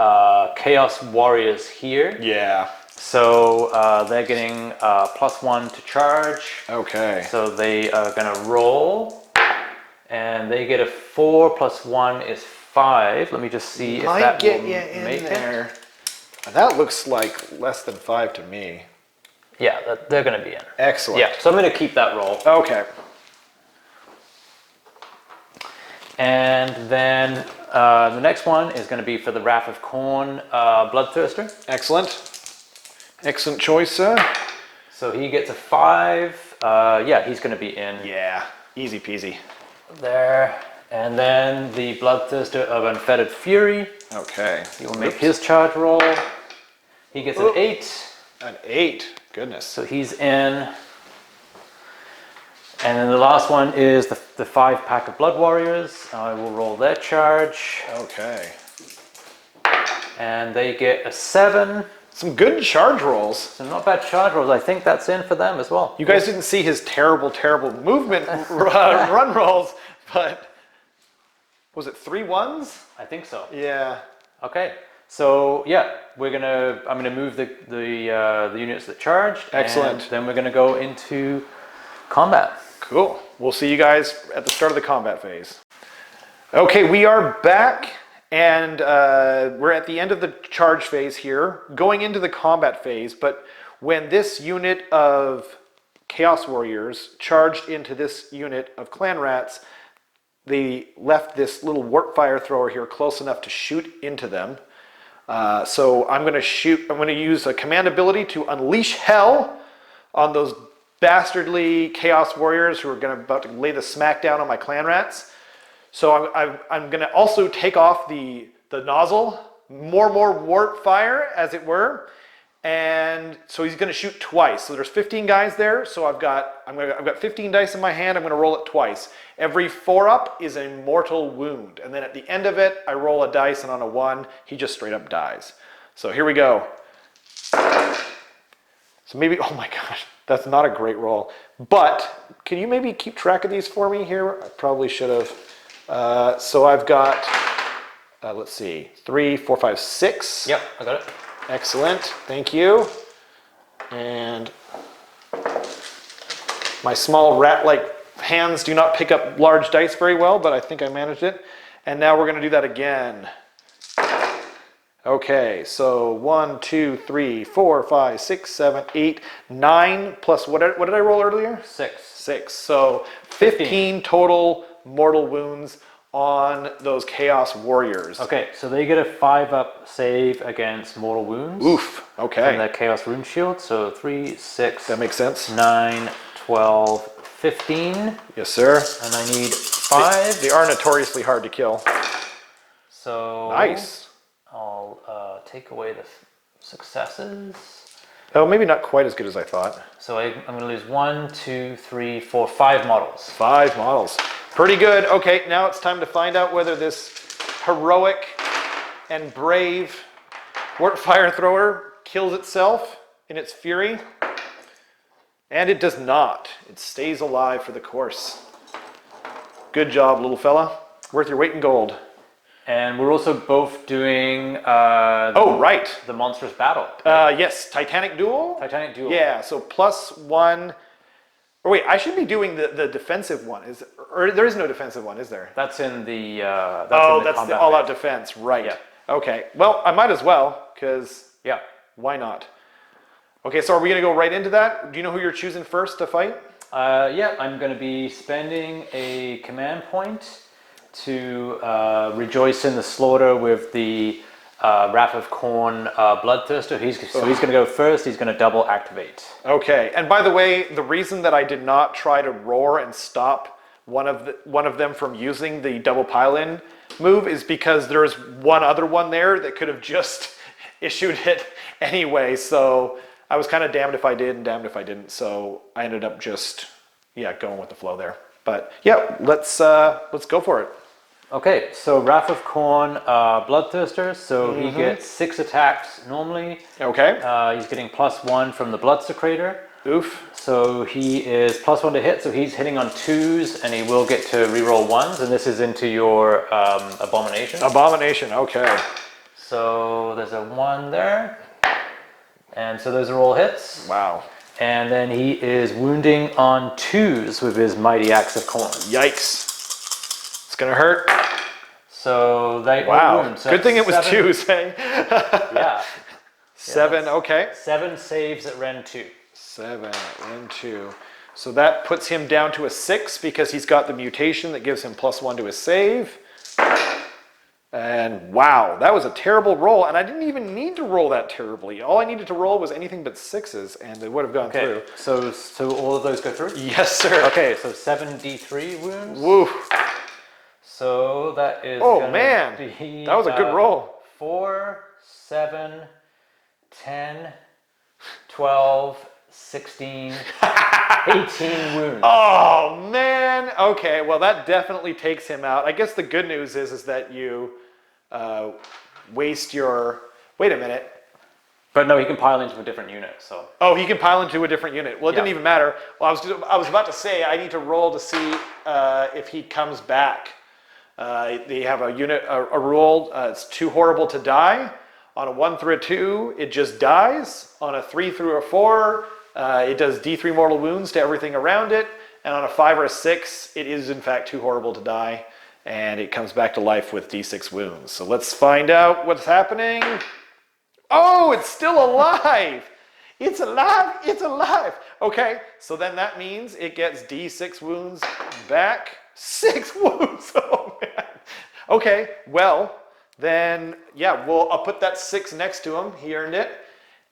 Chaos Warriors here. Yeah. So they're getting +1 to charge. Okay. So they are going to roll, and they get a 4 +1 is 5. Let me just see if Might that get will you in make there. it. That looks like less than 5 to me. Yeah, they're going to be in. Excellent. Yeah, so I'm going to keep that roll. Okay. And then the next one is going to be for the Wrath of Khorne Bloodthirster. Excellent. Excellent choice, sir. So he gets a 5. Yeah, he's going to be in Yeah. Easy peasy. there. And then the Bloodthirster of Unfettered Fury. Okay. He will make his charge roll. He gets an 8. An 8. Goodness. So he's in. And then the last one is the 5-pack of Blood Warriors. I will roll their charge. Okay. And they get a 7. Some good charge rolls. So not bad charge rolls. I think that's in for them as well. You guys didn't see his terrible movement run rolls, but was it 3 1s? I think so. Yeah. Okay. So yeah, I'm gonna move the units that charged. Excellent. And then we're gonna go into combat. Cool. We'll see you guys at the start of the combat phase. Okay, we are back, and we're at the end of the charge phase here, going into the combat phase. But when this unit of Chaos Warriors charged into this unit of Clan Rats, they left this little warp fire thrower here close enough to shoot into them. So I'm going to use a command ability to unleash hell on those bastardly Chaos Warriors who are about to lay the smack down on my Clan Rats. So I'm going to also take off the nozzle, more warp fire, as it were, And so he's going to shoot twice. So there's 15 guys there. So I've got 15 dice in my hand. I'm going to roll it twice. Every 4 up is a mortal wound. And then at the end of it, I roll a dice, and on a 1, he just straight up dies. So here we go. So maybe, oh my gosh, that's not a great roll. But can you maybe keep track of these for me here? I probably should have. So I've got, let's see, 3, 4, 5, 6. Yep, I got it. Excellent, thank you. And my small rat-like hands do not pick up large dice very well, but I think I managed it. And now we're going to do that again. Okay, so 1, 2, 3, 4, 5, 6, 7, 8, 9, plus what did I roll earlier? 6. 6. So 15 total mortal wounds on those Chaos Warriors. Okay, so they get a 5-up save against mortal wounds. Oof, okay. From their Chaos Rune Shield. So 3, 6, That makes sense. 9, 12, 15. Yes, sir. And I need 5. They are notoriously hard to kill. So Nice. I'll take away the successes. Oh, maybe not quite as good as I thought. So I'm going to lose 1, 2, 3, 4, 5 models. 5 models. Pretty good. Okay, now it's time to find out whether this heroic and brave fire thrower kills itself in its fury. And it does not. It stays alive for the course. Good job, little fella. Worth your weight in gold. And we're also both doing right. the monstrous battle. Yes, Titanic Duel? Titanic Duel. Yeah, so +1. Or wait, I should be doing the defensive one. Or there is no defensive one, is there? That's in the That's the all-out defense, right. Yeah. Okay, well, I might as well, because Yeah. why not? Okay, so are we going to go right into that? Do you know who you're choosing first to fight? Yeah, I'm going to be spending a command point to rejoice in the slaughter with the Wrath of Khorne Bloodthirster. So he's going to go first. He's going to double activate. Okay, and by the way, the reason that I did not try to roar and stop one of them from using the double pile-in move is because there's one other one there that could have just issued it anyway. So I was kind of damned if I did and damned if I didn't. So I ended up just going with the flow there. But yeah, let's go for it. Okay, so Wrath of Khorne Bloodthirster. So he gets 6 attacks normally. Okay. He's getting +1 from the Bloodsecrator. Oof. So he is +1 to hit, so he's hitting on 2s, and he will get to reroll 1s, and this is into your Abomination. Abomination, okay. So there's a 1 there, and so those are all hits. Wow. And then he is wounding on 2s with his Mighty Axe of Khorne. Yikes. It's gonna hurt. So they Wow. all wound. So Good thing it was 7, 2s, hey? Yeah. 7, okay. 7 saves at Ren 2. 7 and 2. So that puts him down to a 6 because he's got the mutation that gives him +1 to his save. And wow, that was a terrible roll. And I didn't even need to roll that terribly. All I needed to roll was anything but 6s and they would have gone through. So all of those go through? Yes, sir. Okay, so 7d3 wounds. Woo. So that is Oh man, be, that was a good roll. 4, 7, 10, 12, 16, 18 wounds. Oh man. Okay, well that definitely takes him out. I guess the good news is that you waste your. Wait a minute. But no, he can pile into a different unit. So. Oh, he can pile into a different unit. Well, it didn't Yeah. even matter. Well, I was about to say I need to roll to see if he comes back. They have a rule. It's too horrible to die. On a 1 through a 2, it just dies. On a 3 through a 4, it does D3 mortal wounds to everything around it. And on a 5 or a 6, it is in fact too horrible to die. And it comes back to life with D6 wounds. So let's find out what's happening. Oh, it's still alive. It's alive. It's alive. Okay, so then that means it gets D6 wounds back. 6 wounds. Oh, man. Okay, well, then, yeah, I'll put that 6 next to him. He earned it.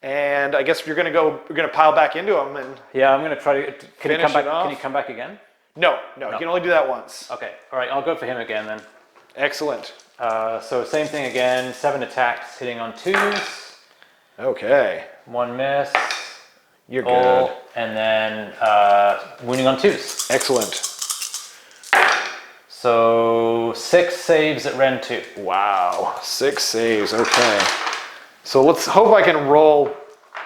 And I guess we're gonna pile back into him and Yeah, I'm gonna try to. Can he finish come back? it off. Can he come back again? No, you can only do that once. Okay. All right. I'll go for him again then. Excellent. So same thing again. 7 attacks, hitting on 2s. Okay. 1 miss. You're All, good. and then wounding on 2s. Excellent. So 6 saves at Ren 2. Wow, 6 saves. Okay. So let's hope I can roll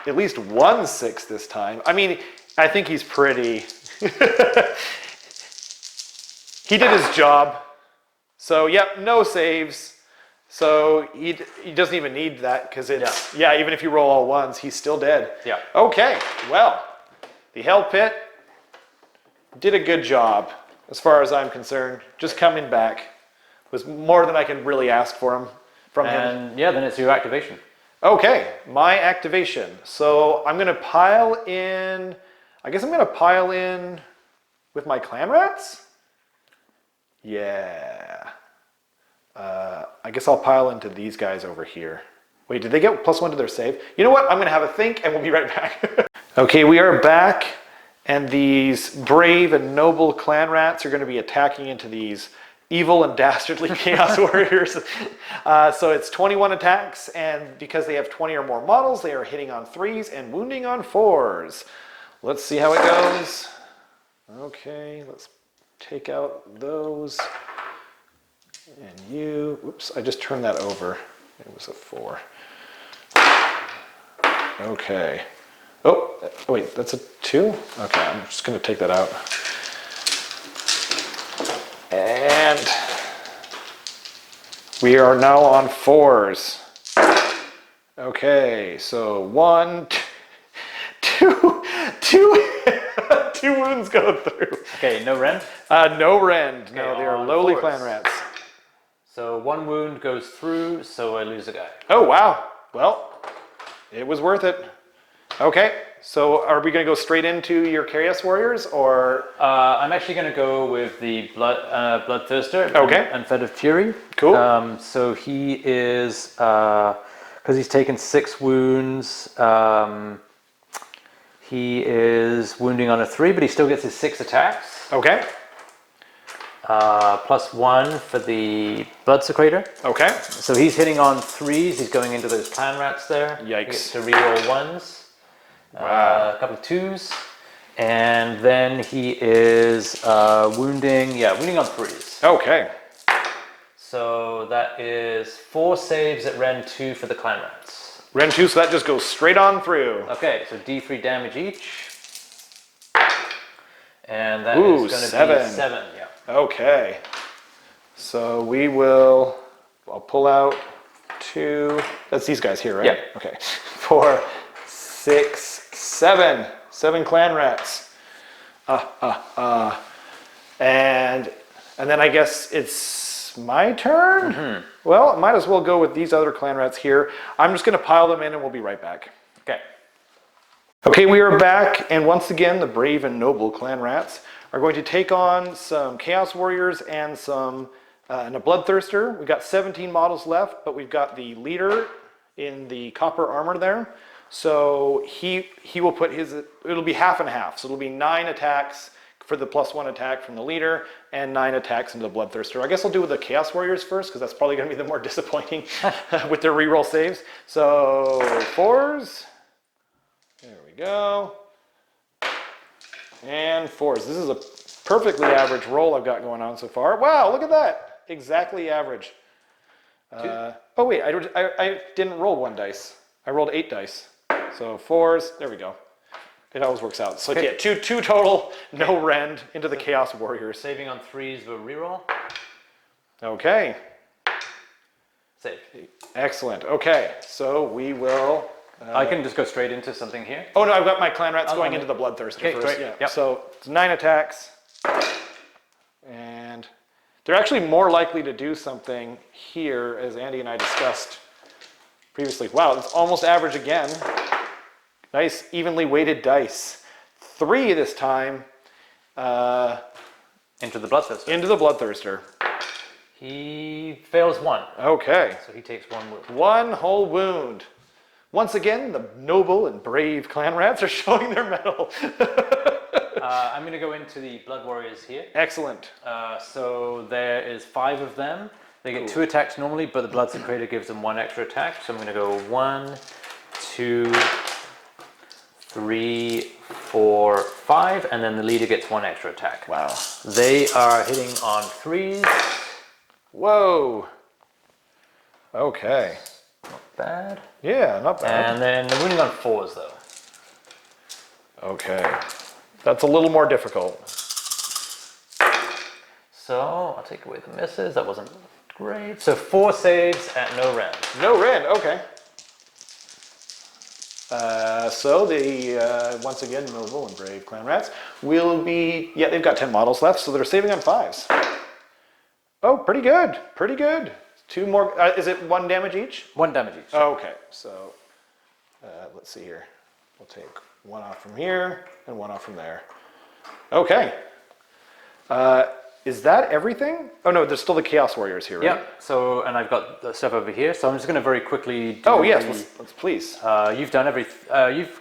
at least 1 6 this time. I mean, I think he's pretty. He did his job. So, yep, no saves. So he doesn't even need that because it's, yeah, even if you roll all 1s, he's still dead. Yeah. Okay, well, the Hell Pit did a good job as far as I'm concerned. Just coming back was more than I can really ask from him. And yeah, then it's your activation. Okay, my activation. So I'm going to pile in, I guess I'm going to pile in with my clan rats? Yeah. I guess I'll pile into these guys over here. Wait, did they get +1 to their save? You know what? I'm going to have a think and we'll be right back. Okay, we are back, and these brave and noble clan rats are going to be attacking into these evil and dastardly chaos warriors. So it's 21 attacks, and because they have 20 or more models, they are hitting on 3s and wounding on 4s. Let's see how it goes. Okay, let's take out those. And you, oops, I just turned that over. It was a 4. Okay. Oh, wait, that's a 2? Okay, I'm just going to take that out. And we are now on 4s. Okay, so 1, 2, 2 wounds go through. Okay, no rend? No rend. No, Okay, they are on lowly 4s. clan rats. So 1 wound goes through, so I lose a guy. Oh, wow. Well, it was worth it. Okay, so are we going to go straight into your Chaos Warriors, or? I'm actually going to go with the Bloodthirster. Okay. And Fed of Fury. Cool. So he is, because he's taken 6 wounds, he is wounding on a 3, but he still gets his 6 attacks. Okay. +1 for the Blood Secretor. Okay. So he's hitting on 3s. He's going into those clan rats there. Yikes. He gets to reroll 1s. Wow. A couple of 2s. And then he is wounding on 3s. Okay. So that is 4 saves at Ren 2 for the clan rats. Ren 2, so that just goes straight on through. Okay, so D3 damage each. And that Ooh, is going to 7. be 7. Yeah. Okay. So we will, I'll pull out 2, that's these guys here, right? Yeah. Okay. 4, 6, 7. 7 clan rats. And then I guess it's my turn? Mm-hmm. Well, might as well go with these other clan rats here. I'm just going to pile them in and we'll be right back. Okay. Okay, we are back, and once again, the brave and noble clan rats are going to take on some Chaos Warriors and and a Bloodthirster. We've got 17 models left, but we've got the leader in the copper armor there. So he will put it'll be half and half. So it'll be 9 attacks for the +1 attack from the leader and 9 attacks into the Bloodthirster. I guess I'll do with the Chaos Warriors first, because that's probably going to be the more disappointing with their reroll saves. So 4s. There we go. And 4s. This is a perfectly average roll I've got going on so far. Wow, look at that. Exactly average. Oh wait, I didn't roll 1 dice. I rolled 8 dice. So 4s, there we go. It always works out. So yeah, two total, no rend into the Chaos Warriors. Saving on 3s will reroll. Okay. Save. Excellent. Okay, so we will... I can just go straight into something here. Oh no, I've got my clan rats going into the Bloodthirster first. Great. Yeah. Yep. So it's 9 attacks. And they're actually more likely to do something here, as Andy and I discussed previously. Wow, it's almost average again. Nice evenly weighted dice. 3 this time. Into the Bloodthirster. Into the Bloodthirster. He fails 1. Okay. So he takes 1 wound. 1 whole wound. Once again, the noble and brave clan rats are showing their mettle. I'm going to go into the Blood Warriors here. Excellent. So there is 5 of them. They get 2 attacks normally, but the Blood Secretor gives them 1 extra attack. So I'm going to go 1, 2, 3, 4, 5, and then the leader gets 1 extra attack. Wow. They are hitting on 3s. Whoa. Okay. Not bad. Yeah, not bad. And then they're wounding on 4s though. Okay. That's a little more difficult. So I'll take away the misses. That wasn't great. So 4 saves at no rend. No rend, okay. So the, once again, Noble and Brave Clan Rats will be, yeah, they've got 10 models left, so they're saving on 5s. Oh, pretty good, pretty good. 2 more, is it 1 damage each? 1 damage each. Oh, okay, so let's see here. We'll take 1 off from here and 1 off from there. Okay. Is that everything? Oh no, there's still the Chaos Warriors here, right? Yeah, so, and I've got the stuff over here, so I'm just going to very quickly do Oh yes, let's please. you've done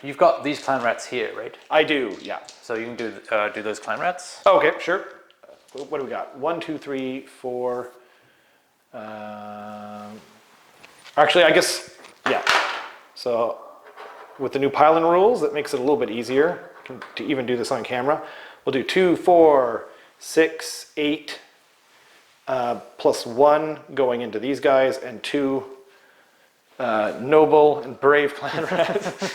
you've got these clan rats here, right? I do, yeah. So you can do those clan rats. Oh, okay, sure. What do we got? 1, 2, 3, 4. Actually, I guess, yeah. So with the new pylon rules, that makes it a little bit easier to even do this on camera. We'll do 2, 4, 6, 8, plus 1 going into these guys, and 2 noble and brave clan rats.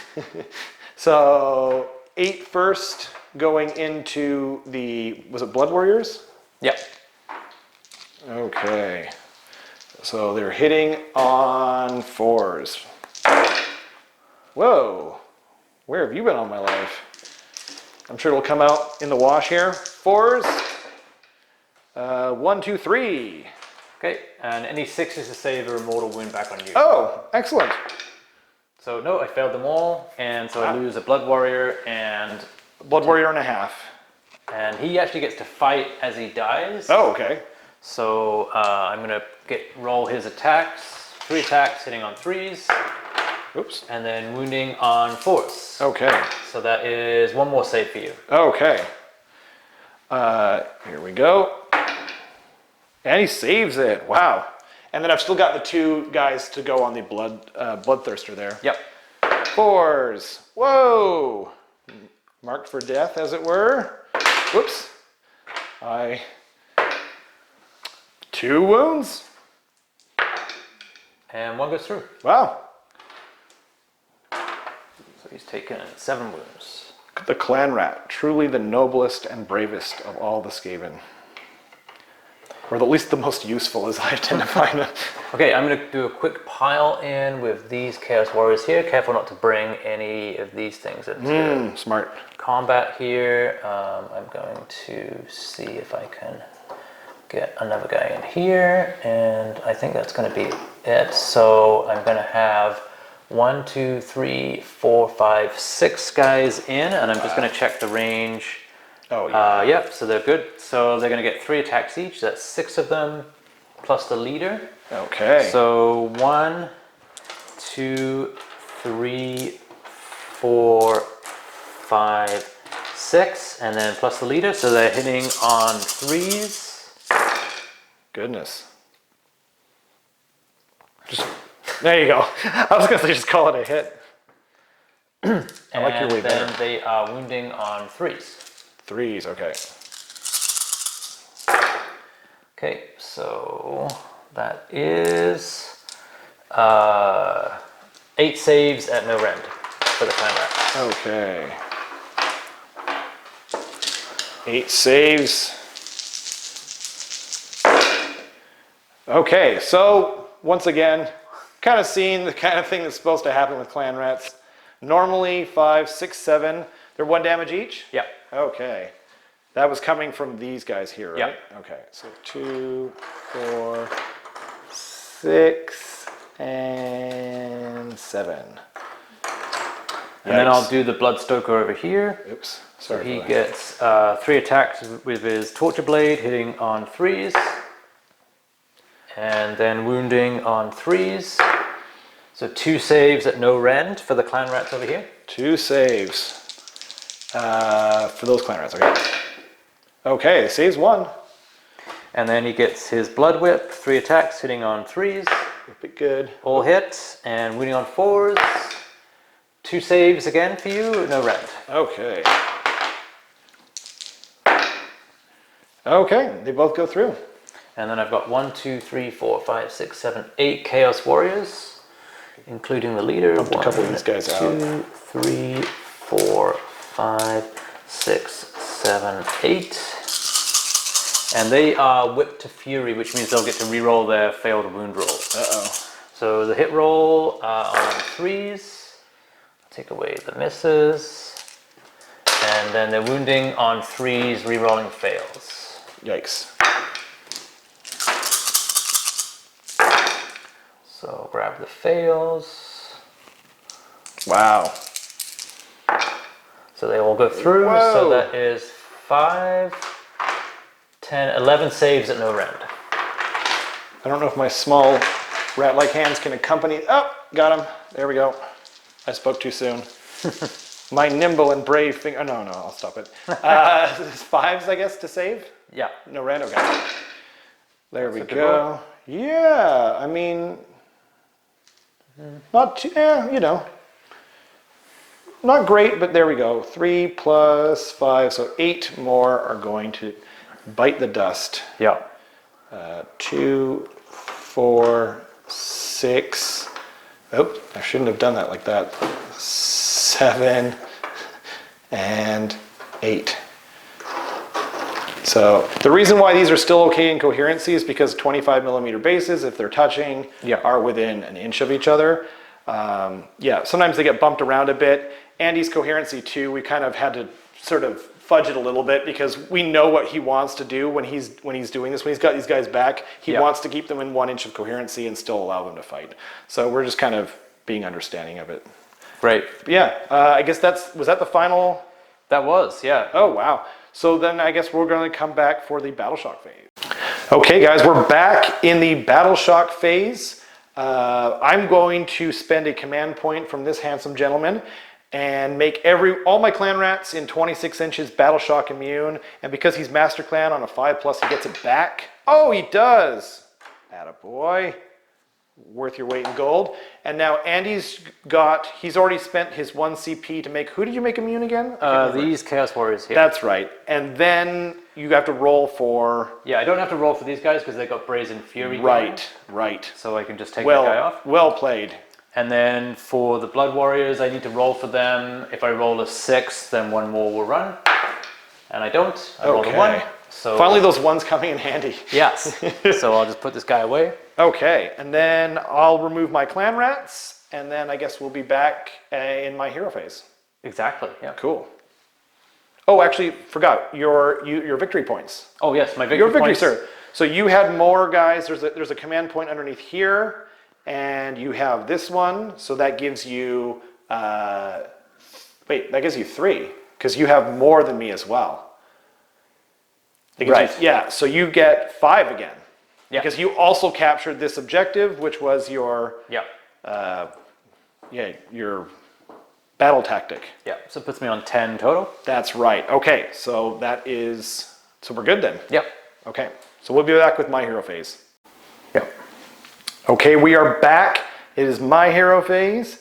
So 8 first going into the, was it Blood Warriors? Yep. Okay. So they're hitting on 4s. Whoa. Where have you been all my life? I'm sure it'll come out in the wash here. 4s. 1, 2, 3. Okay, and any 6s to save a mortal wound back on you. Oh, excellent. So no, I failed them all, and so I lose a Blood Warrior and Blood Warrior and a half. And he actually gets to fight as he dies. Oh, okay. So I'm gonna roll his attacks. 3 attacks hitting on 3s. Oops. And then wounding on 4s. Okay. So that is 1 more save for you. Okay. Here we go. And he saves it. Wow. And then I've still got the 2 guys to go on the Bloodthirster there. Yep. 4s. Whoa. Marked for death, as it were. Whoops. 2 wounds. And 1 goes through. Wow. So he's taken 7 wounds. The Clan Rat, truly the noblest and bravest of all the Skaven. Or at least the most useful, as I tend to find them. Okay, I'm going to do a quick pile in with these Chaos Warriors here. Careful not to bring any of these things into Smart. combat here. I'm going to see if I can get another guy in here, and I think that's going to be it. So I'm going to have 1, 2, 3, 4, 5, 6 guys in, and I'm just going to check the range. Oh, yeah. Yep, so they're good. So they're going to get 3 attacks each. That's 6 of them, plus the leader. Okay. So 1, 2, 3, 4, 5, 6, and then plus the leader. So they're hitting on 3s. Goodness. There you go. I was going to say just call it a hit. I like your way And then better. they are wounding on 3s. 3s, okay. Okay, so that is 8 saves at no rend for the clan rats. Okay. 8 saves. Okay, so once again, kind of seeing the kind of thing that's supposed to happen with clan rats. Normally 5, 6, 7. They're 1 damage each? Yeah. Okay. That was coming from these guys here, right? Yeah. Okay, so 2, 4, 6, and 7. And then I'll do the Bloodstoker over here. Oops. So Sorry. he for that. gets 3 attacks with his Torture Blade, hitting on 3s. And then wounding on 3s. So 2 saves at no rend for the clan rats over here. 2 saves for those clan rats, okay. Okay, saves 1. And then he gets his Blood Whip, 3 attacks, hitting on 3s. Whip it good. All hits, and wounding on 4s. 2 saves again for you, no rend. Okay. Okay, they both go through. And then I've got 1, 2, 3, 4, 5, 6, 7, 8 Chaos Warriors, including the leader. Bump a couple of these guys out. 2, 3, 4, 5, 6, 7, 8. And they are whipped to fury, which means they'll get to reroll their failed wound roll. Uh-oh. So the hit roll on 3s, take away the misses, and then they're wounding on 3s, rerolling fails. Yikes. So grab the fails. Wow. So they all go through. Whoa. So that is 5, 10, 11 saves at no rend. I don't know if my small rat-like hands can accompany. Oh, got him. There we go. I spoke too soon. My nimble and brave finger. Oh, no, I'll stop it. 5s, I guess, to save? Yeah. No rend? Okay. There we go. Yeah, I mean, not too, you know, not great, but there we go. 3 plus 5, so 8 more are going to bite the dust. Yeah. 2, 4, 6. Oh, I shouldn't have done that like that. 7 and 8. So the reason why these are still okay in coherency is because 25mm bases, if they're touching, are within an inch of each other. Yeah, sometimes they get bumped around a bit. Andy's coherency too, we kind of had to sort of fudge it a little bit because we know what he wants to do when he's doing this. When he's got these guys back, he wants to keep them in 1 inch of coherency and still allow them to fight. So we're just kind of being understanding of it. Great. But yeah, I guess was that the final? That was, yeah. Oh, wow. So then I guess we're going to come back for the Battle Shock phase. Okay, guys, we're back in the Battle Shock phase. I'm going to spend a command point from this handsome gentleman and make all my clan rats in 26 inches Battle Shock immune. And because he's Master Clan on a 5+, he gets it back. Oh, he does. Attaboy. Worth your weight in gold. And now Andy's he's already spent his 1 CP to make, who did you make immune again? These Chaos Warriors here. That's right. And then you have to roll for... Yeah, I don't have to roll for these guys because they got Brazen Fury. Right. So I can just take that guy off. Well played. And then for the Blood Warriors, I need to roll for them. If I roll a 6, then 1 more will run. And I don't. I roll a 1. So finally those 1s coming in handy. Yes. So I'll just put this guy away. Okay, and then I'll remove my clan rats, and then I guess we'll be back in my hero phase. Exactly, yeah. Cool. Oh, actually, forgot your victory points. Oh yes, my victory Your victory, points. sir. So you had more guys. There's a command point underneath here, and you have this one. So that gives you that gives you 3 because you have more than me as well. Right. Yeah. So you get 5 again. Yeah. Because you also captured this objective, which was your your battle tactic. Yeah. So it puts me on 10 total. That's right. Okay. So we're good then. Yep. Okay. So we'll be back with my hero phase. Yep. Okay, we are back. It is my hero phase.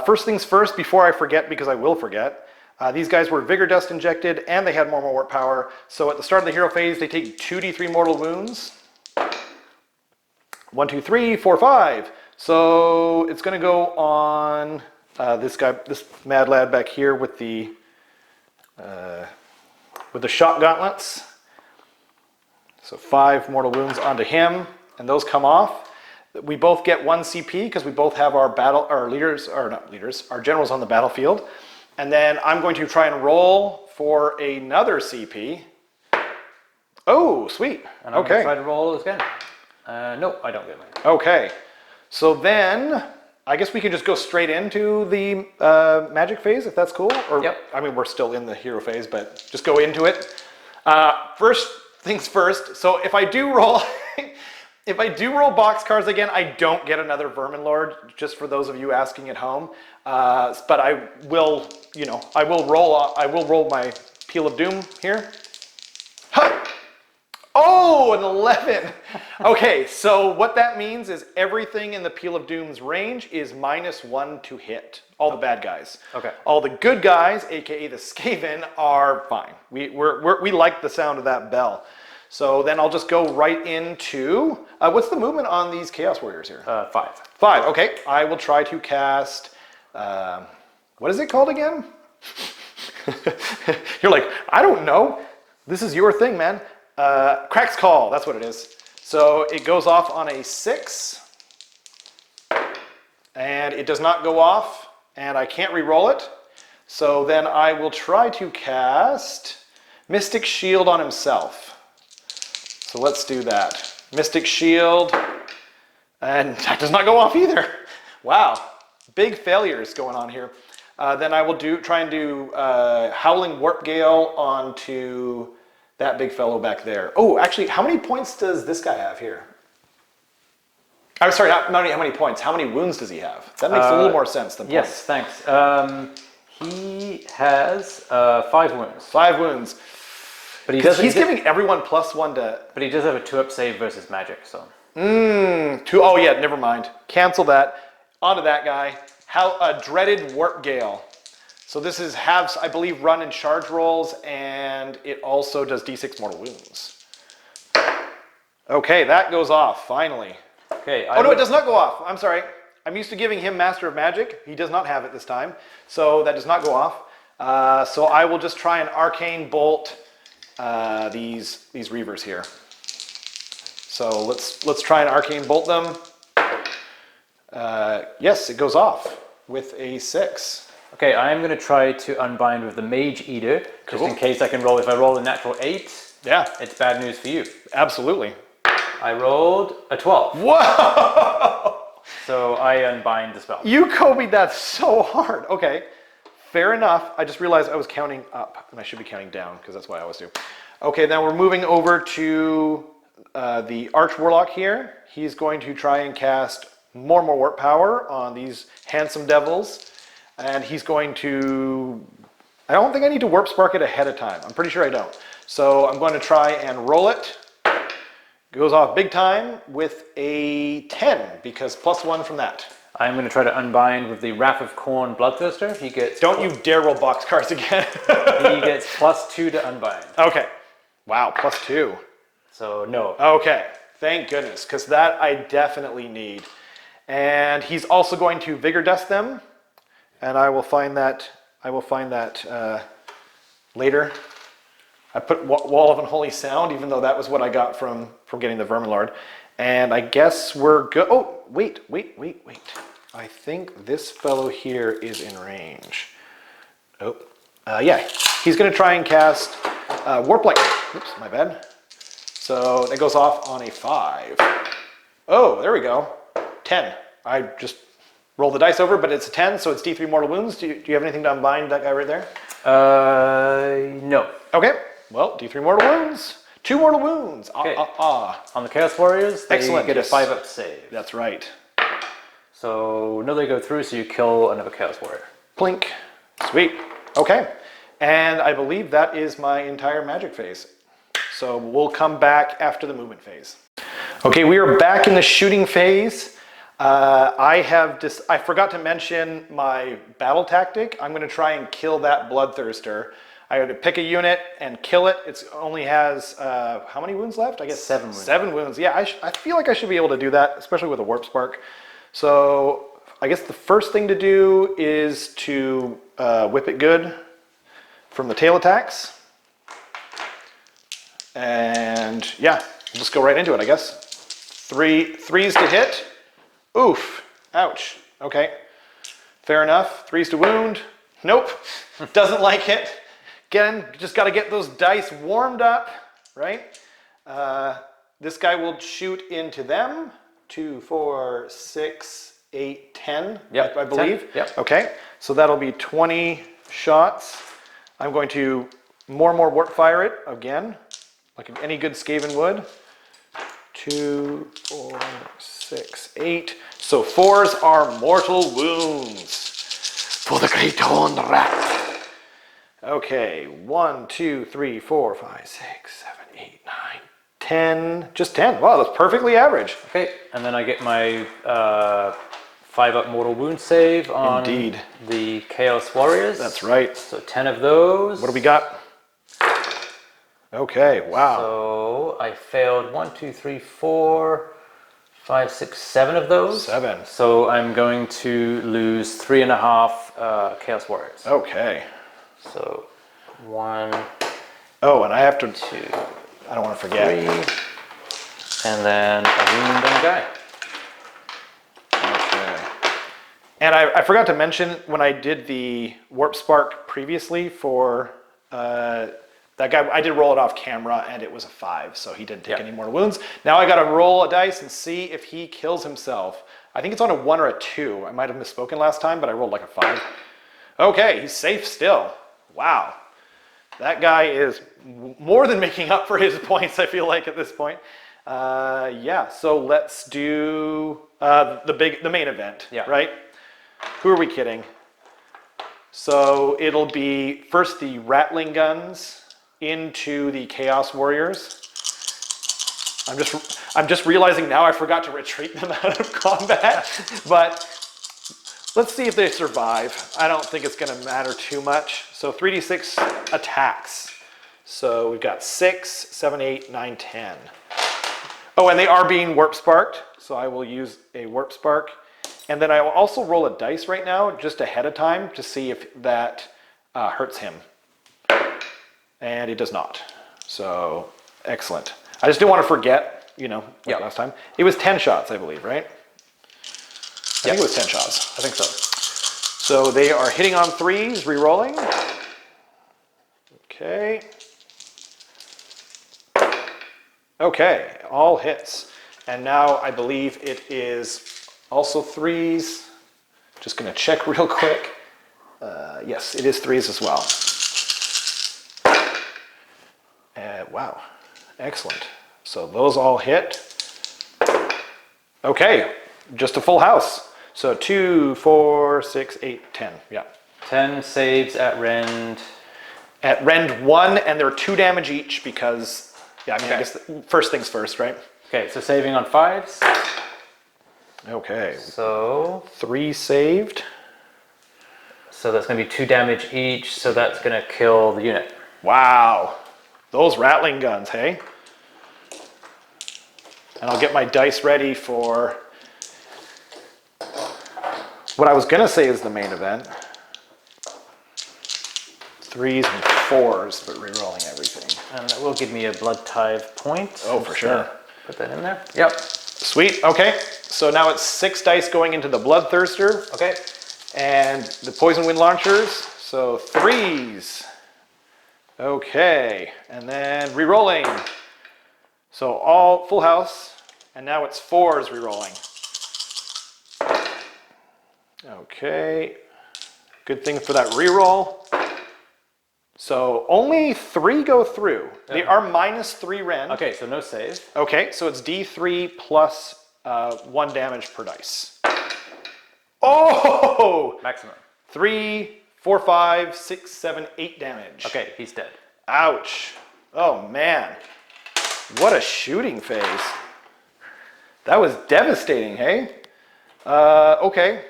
First things first, before I forget, because I will forget, these guys were Vigor Dust injected and they had more warp power. So at the start of the hero phase, they take 2d3 mortal wounds. 1, 2, 3, 4, 5. So it's going to go on this mad lad back here with the shock gauntlets. So 5 mortal wounds onto him, and those come off. We both get 1 CP because we both have our generals on the battlefield. And then I'm going to try and roll for another CP. Oh, sweet. And I'm going to try to roll again. No, I don't get mine. Okay. So then, I guess we can just go straight into the magic phase, if that's cool. Or, yep. I mean, we're still in the hero phase, but just go into it. First things first. So if I do roll, if I do roll boxcars again, I don't get another Vermin Lord. Just for those of you asking at home. But I will, I will roll my Peel of Doom here. Ha! Oh, Oh, an 11. Okay, so what that means is everything in the Peel of Doom's range is -1 to hit. All the bad guys. Okay. All the good guys, aka the Skaven, are fine. We like the sound of that bell. So then I'll just go right into... what's the movement on these Chaos Warriors here? 5. 5, okay. I will try to cast... what is it called again? You're like, I don't know. This is your thing, man. Crack's Call, that's what it is. So it goes off on a 6. And it does not go off. And I can't re-roll it. So then I will try to cast Mystic Shield on himself. So let's do that. Mystic Shield. And that does not go off either. Wow. Big failures going on here. Then I will try and do Howling Warp Gale onto that big fellow back there. Oh, actually, how many points does this guy have here? I'm sorry, not how many points. How many wounds does he have? That makes a little more sense than points. Yes, thanks. He has 5 wounds. 5 wounds. But he's giving everyone +1 to... But he does have a 2-up save versus magic, so... Oh yeah, never mind. Cancel that. Onto that guy. A Dreaded Warp Gale. So this has, I believe, run and charge rolls, and it also does D6 mortal wounds. Okay, that goes off, finally. Okay. No, it does not go off. I'm sorry. I'm used to giving him Master of Magic. He does not have it this time, so that does not go off. So I will just try and Arcane Bolt these Reavers here. So let's try and Arcane Bolt them. Yes, it goes off with a 6. Okay, I'm going to try to unbind with the Mage Eater, just in case I can roll. If I roll a natural 8, yeah, it's bad news for you. Absolutely. I rolled a 12. Whoa! So I unbind the spell. You Kobe'd that so hard. Okay, fair enough. I just realized I was counting up, and I should be counting down, because that's what I always do. Okay, now we're moving over to the Arch Warlock here. He's going to try and cast more warp power on these handsome devils. And he's going to... I don't think I need to Warp Spark it ahead of time. I'm pretty sure I don't. So I'm going to try and roll it. Goes off big time with a 10, because +1 from that. I'm going to try to unbind with the Wrath of Khorne Bloodthirster. He gets... Don't you dare roll box cards again. He gets +2 to unbind. Okay. Wow, +2. So no. Okay, thank goodness, because that I definitely need. And he's also going to Vigor Dust them. And I will find that later. I put Wall of Unholy Sound, even though that was what I got from getting the Verminlord. And I guess we're good. Oh, wait. I think this fellow here is in range. Oh, yeah. He's going to try and cast Warp Lightning. Oops, my bad. So that goes off on a 5. Oh, there we go. 10. I just rolled the dice over, but it's a 10, so it's D3 mortal wounds. Do you have anything to unbind that guy right there? No. Okay. Well, D3 mortal wounds. 2 mortal wounds. Okay. On the Chaos Warriors, they get a 5-up save. That's right. So no, they go through, so you kill another Chaos Warrior. Plink. Sweet. Okay. And I believe that is my entire magic phase. So we'll come back after the movement phase. Okay, we are back in the shooting phase. I forgot to mention my battle tactic. I'm going to try and kill that Bloodthirster. I got to pick a unit and kill it. It only has, how many wounds left? I guess 7 wounds. 7 wounds. Yeah, I feel like I should be able to do that, especially with a Warp Spark. So I guess the first thing to do is to whip it good from the tail attacks. And yeah, we'll just go right into it, I guess. 3s to hit. Oof. Ouch. Okay. Fair enough. 3s to wound. Nope. Doesn't like it. Again, just got to get those dice warmed up, right? This guy will shoot into them. 2, 4, 6, 8, 10, yep, I believe. 10. Yep. Okay. So that'll be 20 shots. I'm going to more warp fire it again, like any good Skaven would. 2, 4, 6, 8. So 4s are mortal wounds for the great horned rat. Okay, 1, 2, 3, 4, 5, 6, 7, 8, 9, 10, just 10. Wow, that's perfectly average. Okay, and then I get my 5-up mortal wound save on Indeed. the Chaos Warriors. That's right. So 10 of those. What do we got? Okay, wow. So I failed 1, 2, 3, 4, 5, 6, 7 of those. 7. So I'm going to lose 3.5 Chaos Warriors. Okay. So 1, Oh, and I have to, 2, I don't want to forget. 3, and then a wound on a guy. Okay. And I forgot to mention when I did the Warp Spark previously for that guy, I did roll it off camera and it was a 5, so he didn't take any more wounds. Now I got to roll a dice and see if he kills himself. I think it's on a 1 or a 2. I might have misspoken last time, but I rolled like a 5. Okay, he's safe still. Wow. That guy is more than making up for his points, I feel like, at this point. Yeah, so let's do the main event, right? Who are we kidding? So it'll be first the Rattling Guns into the Chaos Warriors. I'm just realizing now I forgot to retreat them out of combat, but let's see if they survive. I don't think it's going to matter too much. So 3d6 attacks. So we've got 6, 7, 8, 9, 10. Oh, and they are being warp sparked, so I will use a warp spark. And then I will also roll a dice right now, just ahead of time, to see if that hurts him. And it does not. So, excellent. I just didn't want to forget, you know, like last time. It was 10 shots, I believe, right? I think it was 10 shots. I think so. So they are hitting on 3s, re-rolling. Okay. Okay, all hits. And now I believe it is also 3s. Just going to check real quick. Yes, it is 3s as well. Wow, excellent. So those all hit. Okay, just a full house. So 2, 4, 6, 8, 10. Yeah. 10 saves at rend. At rend 1, and they're 2 damage each because, yeah, I mean, I guess first things first, right? Okay, so saving on 5s. Okay. So 3 saved. So that's going to be 2 damage each. So that's going to kill the unit. Wow. Those Rattling Guns, hey? And I'll get my dice ready for what I was going to say is the main event. 3s and 4s, but re-rolling everything. And that will give me a blood tithe point. Oh, for sure. Put that in there. Yep. Sweet. Okay. So now it's 6 dice going into the Bloodthirster. Okay. And the Poison Wind Launchers. So 3s. Okay. And then re-rolling. So all full house. And now it's 4s re-rolling. Okay. Good thing for that re-roll. So only 3 go through. They are -3 rend. Okay, so no save. Okay, so it's D3 plus 1 damage per dice. Oh! Maximum. 3, 4, 5, 6, 7, 8 damage. Okay, he's dead. Ouch. Oh man. What a shooting phase. That was devastating, hey? Okay.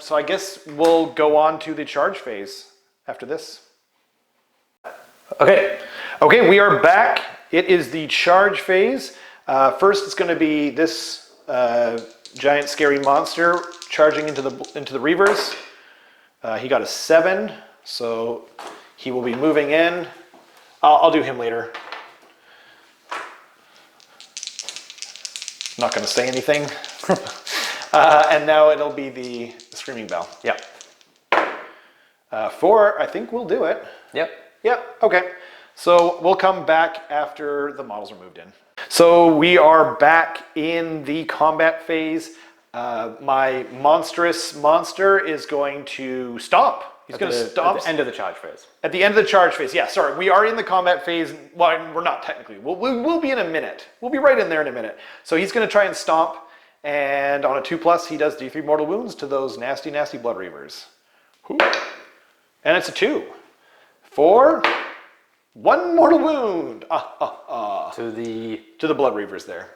So I guess we'll go on to the charge phase after this. Okay. Okay, we are back. It is the charge phase. First, it's going to be this giant scary monster charging into the Reavers. He got a 7, so he will be moving in. I'll do him later. Not going to say anything. And now it'll be the Screaming Bell. Yep. 4, I think we'll do it. Yep. Yep, okay. So we'll come back after the models are moved in. So we are back in the combat phase. My monstrous monster is going to stomp. He's going to stomp. At the end of the charge phase. At the end of the charge phase, yeah, sorry. We are in the combat phase. Well, we're not technically. We'll be in a minute. We'll be right in there in a minute. So he's going to try and stomp. And on a 2+, he does D3 mortal wounds to those nasty, nasty Blood Reavers. And it's a 2. 4. 1 mortal wound. To the... To the Blood Reavers there.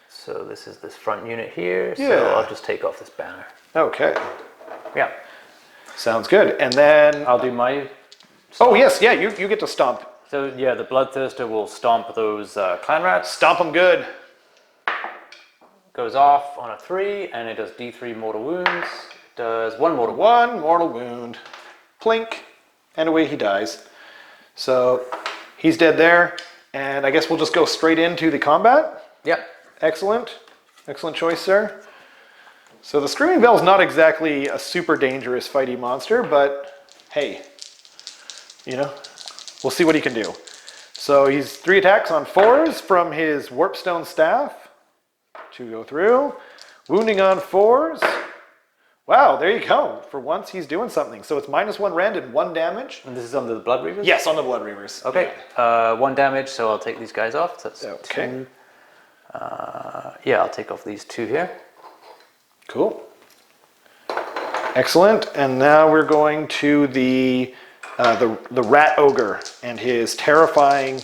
So this is this front unit here. Yeah. So I'll just take off this banner. Okay. Yeah. Sounds good. And then... I'll do my... Oh, yes. Yeah, you get to stomp. So yeah, the Bloodthirster will stomp those clan rats. Stomp them good. Goes off on a 3, and it does D3 mortal wounds. It does 1 mortal wound. 1 mortal wound. Plink. And away he dies. So he's dead there. And I guess we'll just go straight into the combat. Yep. Excellent. Excellent choice, sir. So the Screaming Bell is not exactly a super dangerous fighty monster, but hey, you know, we'll see what he can do. So he's 3 attacks on 4s from his Warpstone Staff to go through. Wounding on 4s. Wow, there you go. For once, he's doing something. So it's -1 rend and 1 damage. And this is on the Blood Reavers? Yes, on the Blood Reavers. Okay. 1 damage, so I'll take these guys off. So that's Okay. 2. Yeah, I'll take off these 2 here. Cool. Excellent. And now we're going to the Rat Ogre and his terrifying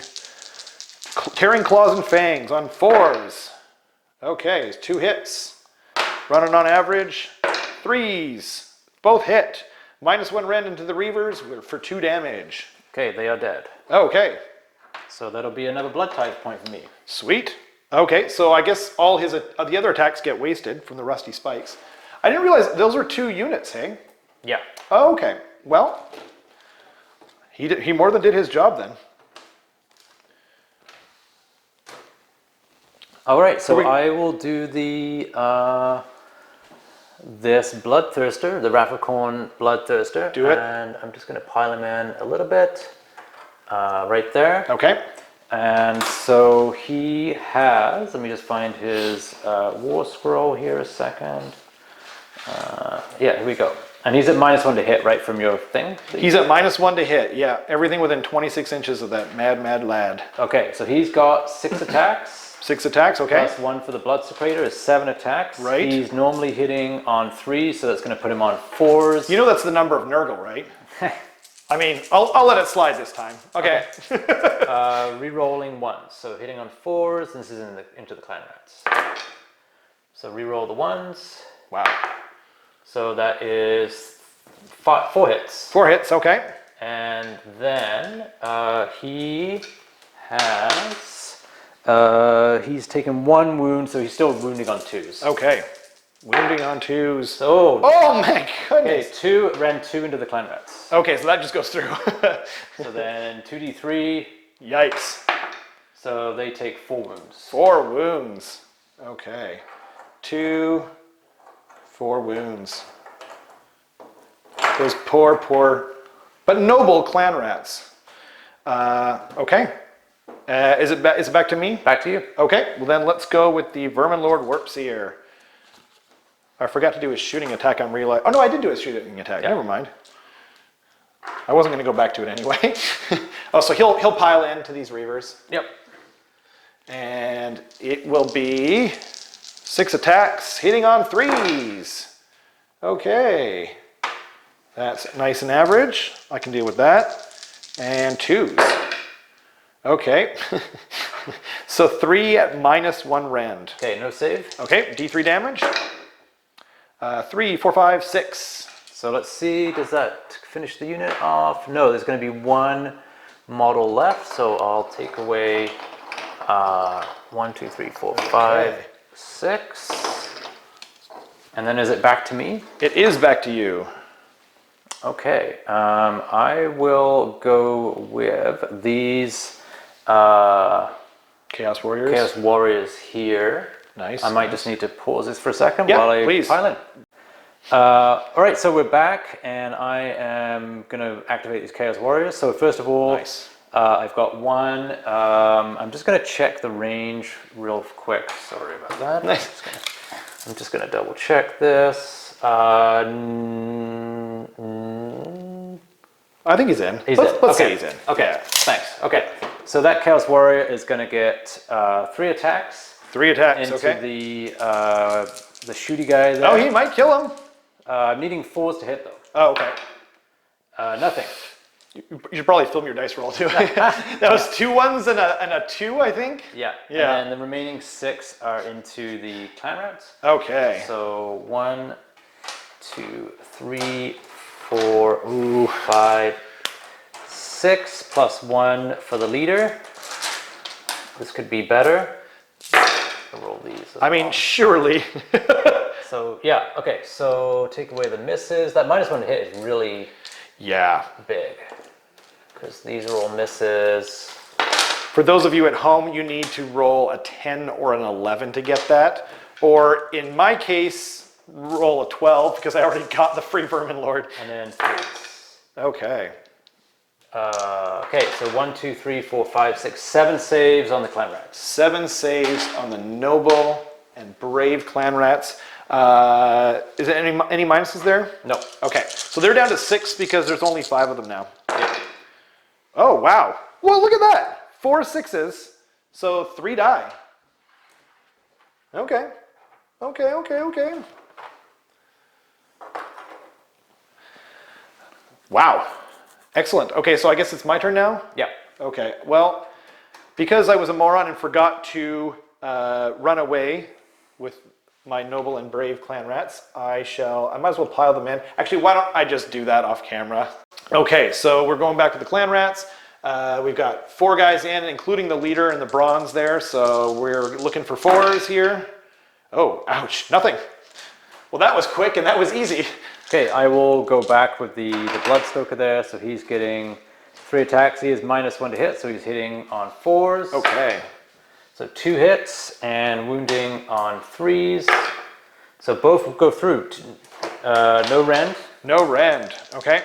tearing claws and fangs on 4s. Okay, it's 2 hits. Running on average 3s. Both hit. -1 rend into the Reavers for 2 damage. Okay, they are dead. Okay. So that'll be another blood type point for me. Sweet. Okay, so I guess all his the other attacks get wasted from the rusty spikes. I didn't realize those were 2 units, hey? Yeah. Oh, okay. Well, he more than did his job then. All right, so I will do the this Bloodthirster, the Wrath of Khorne Bloodthirster. Do it. And I'm just going to pile him in a little bit, right there. Okay. And so he has, let me just find his war scroll here a second. Yeah, here we go. And he's at -1 to hit, right, from your thing? He's at -1 to hit, yeah. Everything within 26 inches of that mad lad. Okay, so he's got 6 attacks. 6 attacks, okay. Plus 1 for the Blood Secretor is 7 attacks. Right. He's normally hitting on 3, so that's going to put him on 4s. You know that's the number of Nurgle, right? I mean, I'll let it slide this time. Okay. Re-rolling 1s, so hitting on 4s. This is into the clan rats. So re-roll the 1s. Wow. So that is 4 hits. 4 hits, okay. And then he has, he's taken 1 wound, so he's still wounding on 2s. Okay. Wounding on 2s. So, oh my okay, goodness. ran 2 into the clan rats. Okay, so that just goes through. So then 2d3. Yikes. So they take 4 wounds. 4 wounds. Okay. 2, 4 wounds. Those poor, but noble clan rats. Okay. Is it back to me? Back to you. Okay. Well then, let's go with the Vermin Lord Warpseer. I forgot to do his shooting attack on realize. Oh no, I did do his shooting attack. Yeah. Never mind. I wasn't going to go back to it anyway. Oh, so he'll pile into these Reavers. Yep. And it will be 6 attacks, hitting on 3s. Okay. That's nice and average. I can deal with that. And 2s. Okay. So 3 at -1 rend. Okay, no save. Okay, D3 damage. 3, 4, 5, 6. So let's see, does that finish the unit off? No, there's going to be 1 model left, so I'll take away 1, 2, 3, 4, 5, 6. And then is it back to me? It is back to you. Okay, I will go with these Chaos Warriors. Chaos Warriors here. Nice. I might just need to pause this for a second Yeah, while I please. pile in. All right, so we're back, and I am going to activate these Chaos Warriors. So first of all, Nice. I've got 1. I'm just going to check the range real quick. Sorry about that. Nice. I'm just going to double check this. I think he's in. Let's say he's in. Okay, Yeah. thanks. Okay, so that Chaos Warrior is going to get 3 attacks. 3 attacks, Into okay. the shooty guy there. Oh, he might kill him. I'm needing 4s to hit though. Oh, okay. Nothing. You should probably film your dice roll too. That was 2 1s and a 2, I think. Yeah. Yeah. And then the remaining 6 are into the clan rats. Okay. So 1, 2, 3, 4, 5, 6 plus 1 for the leader. This could be better. I'll roll these. I mean, surely. So yeah. Okay. So take away the misses. That -1 to hit is really big because these are all misses. For those of you at home, you need to roll a 10 or an 11 to get that. Or in my case, roll a 12 because I already got the free Vermin Lord. And then 3s. Okay. Okay, so 1, 2, 3, 4, 5, 6, 7 saves on the clan rats. 7 saves on the noble and brave clan rats. Is there any minuses there? No. Okay, so they're down to 6 because there's only 5 of them now. Oh, wow. Well, look at that. 4 6s, so 3 die. Okay. Okay. Wow. Excellent. Okay, so I guess it's my turn now? Yeah. Okay, well, because I was a moron and forgot to run away with my noble and brave clan rats, I might as well pile them in. Actually, why don't I just do that off camera? Okay, so we're going back to the clan rats. We've got 4 guys in, including the leader and the bronze there, so we're looking for 4s here. Oh, ouch, nothing. Well, that was quick and that was easy. Okay, I will go back with the Bloodstoker there, so he's getting 3 attacks. He is -1 to hit, so he's hitting on 4s. Okay. So 2 hits and wounding on 3s. So both will go through. No rend. No rend. Okay.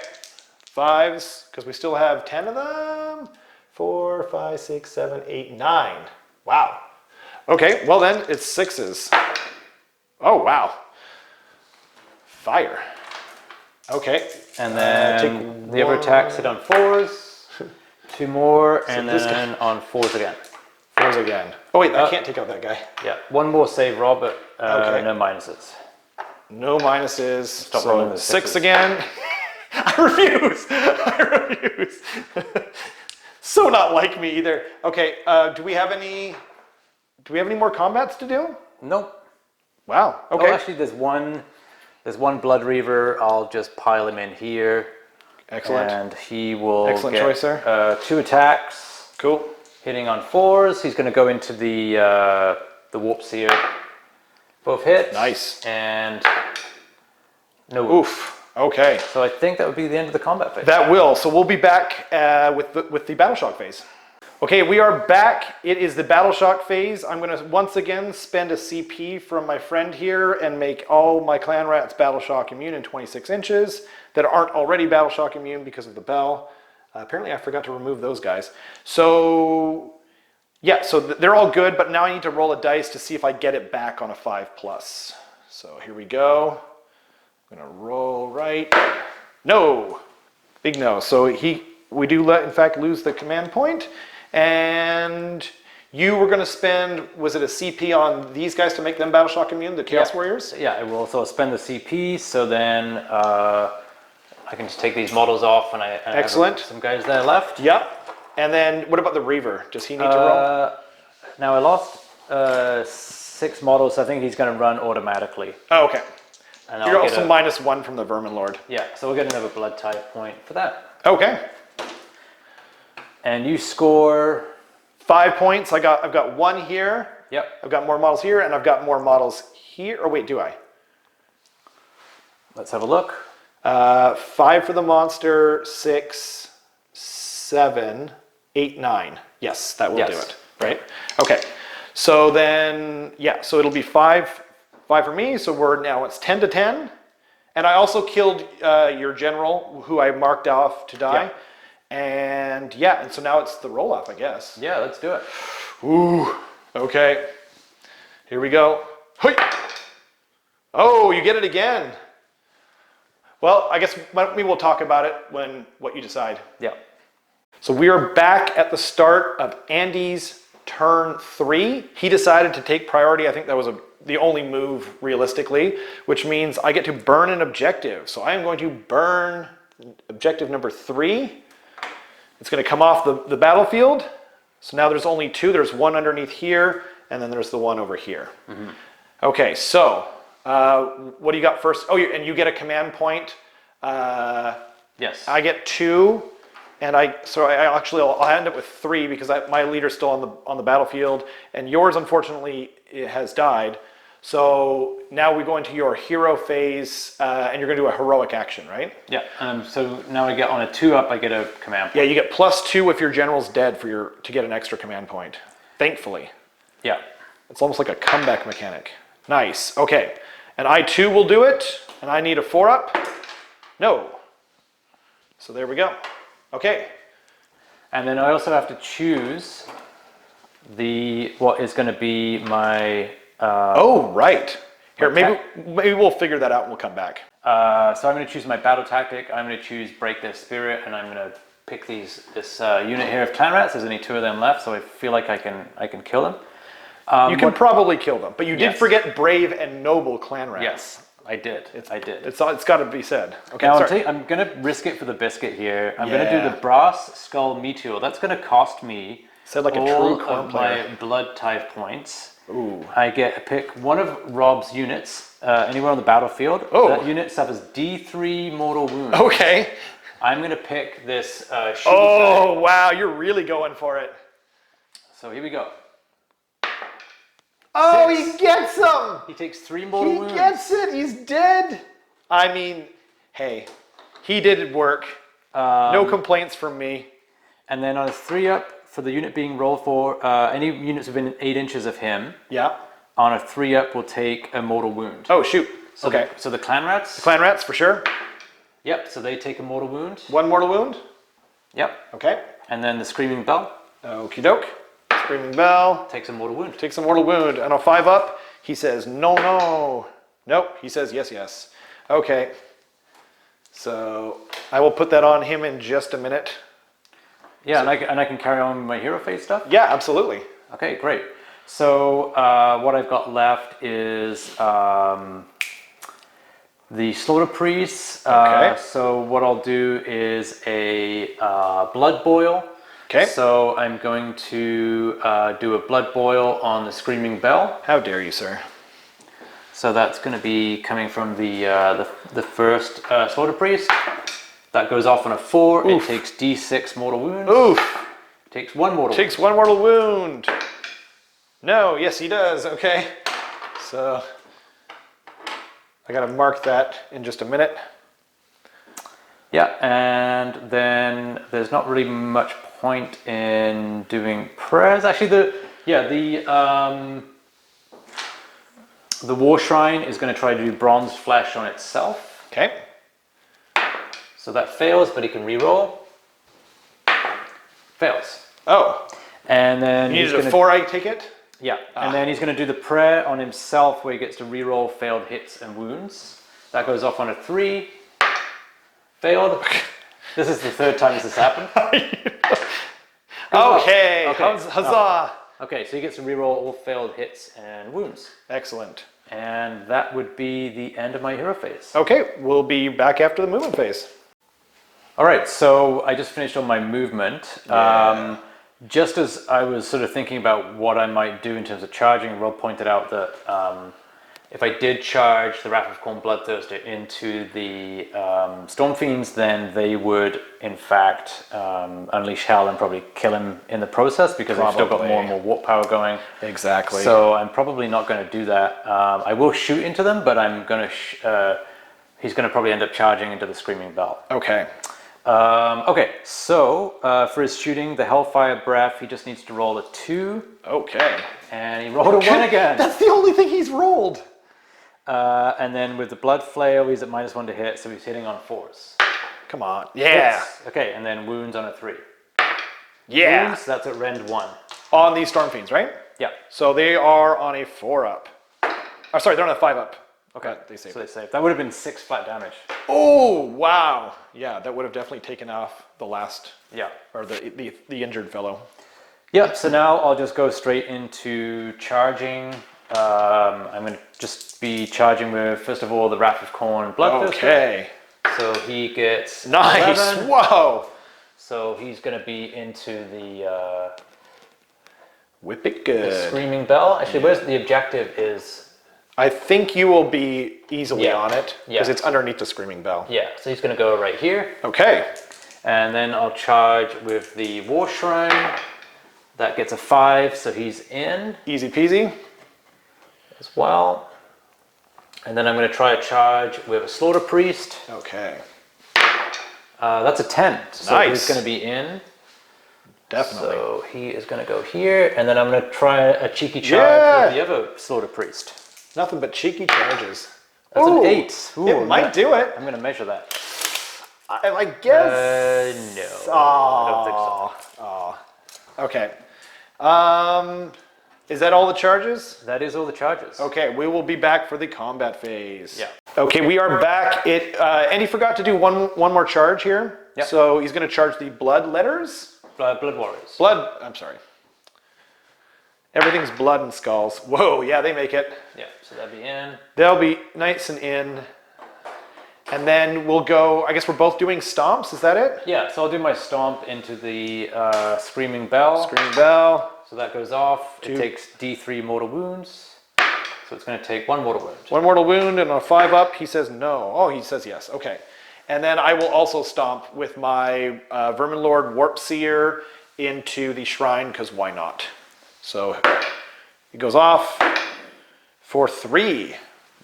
5s, because we still have 10 of them. 4, 5, 6, 7, 8, 9. Wow. Okay, well then, it's 6s. Oh, wow. Fire. Okay. And then the other attacks hit on 4s. 2 more, and then on 4s again. 4s again. Oh wait, I can't take out that guy. Yeah, 1 more save, Rob, but no minuses. No minuses. Stop so rolling the 6 6s. again. I refuse. I refuse. So not like me either. Okay. Do we have any more combats to do? Nope. Wow. Okay. Oh, actually, there's one Blood Reaver. I'll just pile him in here. Excellent. And he will Excellent get choice there. 2 attacks. Cool. Hitting on 4s. He's going to go into the Warp Seer. Both hits. Nice. And no. Oof. Okay. So I think that would be the end of the combat phase. That will. So we'll be back with the Battle Shock phase. Okay, we are back. It is the Battle Shock phase. I'm going to once again spend a CP from my friend here and make all my clan rats Battle Shock immune in 26 inches that aren't already Battle Shock immune because of the bell. Apparently I forgot to remove those guys. So yeah, so they're all good, but now I need to roll a dice to see if I get it back on a 5+. So here we go. I'm gonna roll right. No, big no. So we do in fact lose the command point, and you were gonna spend, was it a CP on these guys to make them Battle Shock immune, the Chaos Warriors? Yeah, I will also spend the CP, so then I can just take these models off, and I Excellent. have some guys there left. Yep. And then what about the Reaver? Does he need to roll? Now I lost 6 models, so I think he's going to run automatically. Oh, okay. And You're I'll get also -1 from the Vermin Lord. Yeah, so we'll get another blood type point for that. Okay. And you score 5 points. I've got 1 here. Yep. I've got more models here, and I've got more models here. Or wait, do I? Let's have a look. 5 for the monster, 6, 7, 8, 9. Yes, that will do it. Right? Okay. So then, yeah, so it'll be 5 for me. So it's 10 to 10. And I also killed your general, who I marked off to die. Yeah. And so now it's the roll off, I guess. Yeah, let's do it. Ooh, okay. Here we go. Hey! Oh, you get it again. Well, I guess maybe we'll talk about it what you decide. Yeah. So we are back at the start of Andy's turn 3. He decided to take priority. I think that was the only move realistically, which means I get to burn an objective. So I am going to burn objective number 3. It's going to come off the battlefield. So now there's only 2. There's one underneath here, and then there's the one over here. Okay, so what do you got first? Oh, and you get a command point. Yes. I get 2, and I'll end up with 3 because my leader's still on the battlefield, and yours unfortunately it has died. So now we go into your hero phase, and you're going to do a heroic action, right? Yeah. So now I get on a 2-up, I get a command point. Yeah, you get +2 if your general's dead to get an extra command point. Thankfully. Yeah. It's almost like a comeback mechanic. Nice. Okay. And I too will do it, and I need a 4-up. No. So there we go. Okay. And then I also have to choose what is going to be my... oh, right. Here, maybe we'll figure that out and we'll come back. So I'm going to choose my battle tactic. I'm going to choose Break Their Spirit, and I'm going to pick this unit here of clan rats. There's only 2 of them left, so I feel like I can kill them. You can probably kill them, but you did forget brave and noble clan rats. Yes, I did. I did. It's got to be said. Okay, now I'm going to risk it for the biscuit here. I'm going to do the brass skull meteor. That's going to cost me like all a true of player. my blood type points. Ooh. I get to pick one of Rob's units anywhere on the battlefield. Oh. That unit suffers D3 mortal wounds. Okay. I'm going to pick this Oh, wow. You're really going for it. So here we go. Oh, 6. he gets him. He takes 3 mortal wounds. He gets it. He's dead. I mean, hey, he did work. No complaints from me. And then on a 3-up, for the unit being rolled for, any units within 8 inches of him, on a 3-up will take a mortal wound. Oh, shoot. So okay. So the clan rats? The clan rats, for sure. Yep, so they take a mortal wound. 1 mortal wound? Yep. Okay. And then the Screaming Bell. Okie doke. Screaming Bell. Takes a mortal wound. Takes a mortal wound. And a 5-up, he says, no, no. Nope, he says, yes, yes. Okay. So I will put that on him in just a minute. Yeah, and I can carry on with my hero phase stuff? Yeah, absolutely. Okay, great. So what I've got left is the Slaughter Priests. Okay. So what I'll do is a Blood Boil. Okay. So I'm going to do a Blood Boil on the Screaming Bell. How dare you, sir? So that's going to be coming from the first Slaughter Priest. That goes off on a 4. Oof. It takes D6 mortal wounds. Oof. Takes 1 mortal. Takes 1 mortal wound. No, yes, he does. Okay. So I got to mark that in just a minute. Yeah, and then there's not really much point in doing prayers. Actually, the War Shrine is going to try to do bronze flesh on itself. Okay. So that fails, but he can reroll. Fails. Oh. And then You needed a 4, I take it? Yeah, and then he's going to do the prayer on himself where he gets to reroll failed hits and wounds. That goes off on a 3. Failed. This is the 3rd time this has happened. Okay. Okay. Huzzah. Okay, so he gets to reroll all failed hits and wounds. Excellent. And that would be the end of my hero phase. Okay, we'll be back after the movement phase. All right, so I just finished on my movement. Yeah. Just as I was sort of thinking about what I might do in terms of charging, Rob pointed out that if I did charge the Wrath of Khorne Bloodthirster into the Storm Fiends, then they would, in fact, unleash hell and probably kill him in the process because they've still got more and more warp power going. Exactly. So I'm probably not going to do that. I will shoot into them, but I'm going to. He's going to probably end up charging into the Screaming Bell. Okay. Okay, so for his shooting, the Hellfire Breath, he just needs to roll a 2. Okay. And he rolled a 1 again. That's the only thing he's rolled. And then with the Blood Flail, he's at -1 to hit, so he's hitting on 4s. Come on. Yeah. Hits. Okay, and then wounds on a 3. Yeah. Wounds, that's at rend 1. On these Storm Fiends, right? Yeah. So they are on a 4-up. Oh, sorry, they're on a 5-up. Okay, they saved. So they saved. That would have been 6 flat damage. Oh, wow. Yeah, that would have definitely taken off the last, Yeah. or the injured fellow. Yep, so now I'll just go straight into charging. I'm going to just be charging with, first of all, the Wrath of Khorne Bloodthirster. Okay. So he gets Nice. 11. Whoa. So he's going to be into the Whip it good. Screaming Bell. Actually, where's the objective is? I think you will be easily on it because Yeah. it's underneath the Screaming Bell. Yeah, so he's going to go right here. Okay. And then I'll charge with the War Shrine. That gets a 5, so he's in Easy peasy. as well. And then I'm going to try a charge with a Slaughter Priest. Okay. That's a 10. So Nice. he's going to be in. Definitely. So he is going to go here. And then I'm going to try a cheeky charge with the other Slaughter Priest. Nothing but cheeky charges. That's Ooh, an 8. Ooh, it might do it. I'm going to measure that. I guess. No. I don't think so. Oh. Okay. Is that all the charges? That is all the charges. Okay, we will be back for the combat phase. Yeah. Okay, we are back. Andy forgot to do one more charge here. Yep. So he's going to charge the blood letters. Blood Warriors. I'm sorry. Everything's blood and skulls. Whoa, yeah, they make it. Yeah, so that'd be in. They'll be nice and in. And then we'll go, I guess we're both doing stomps, is that it? Yeah, so I'll do my stomp into the Screaming Bell. Screaming Bell. So that goes off. 2. It takes D3 mortal wounds. So it's going to take 1 mortal wound. 1 mortal wound and on a 5 up, he says no. Oh, he says yes. Okay. And then I will also stomp with my Vermin Lord Warp Seer into the shrine, because why not? So it goes off for 3.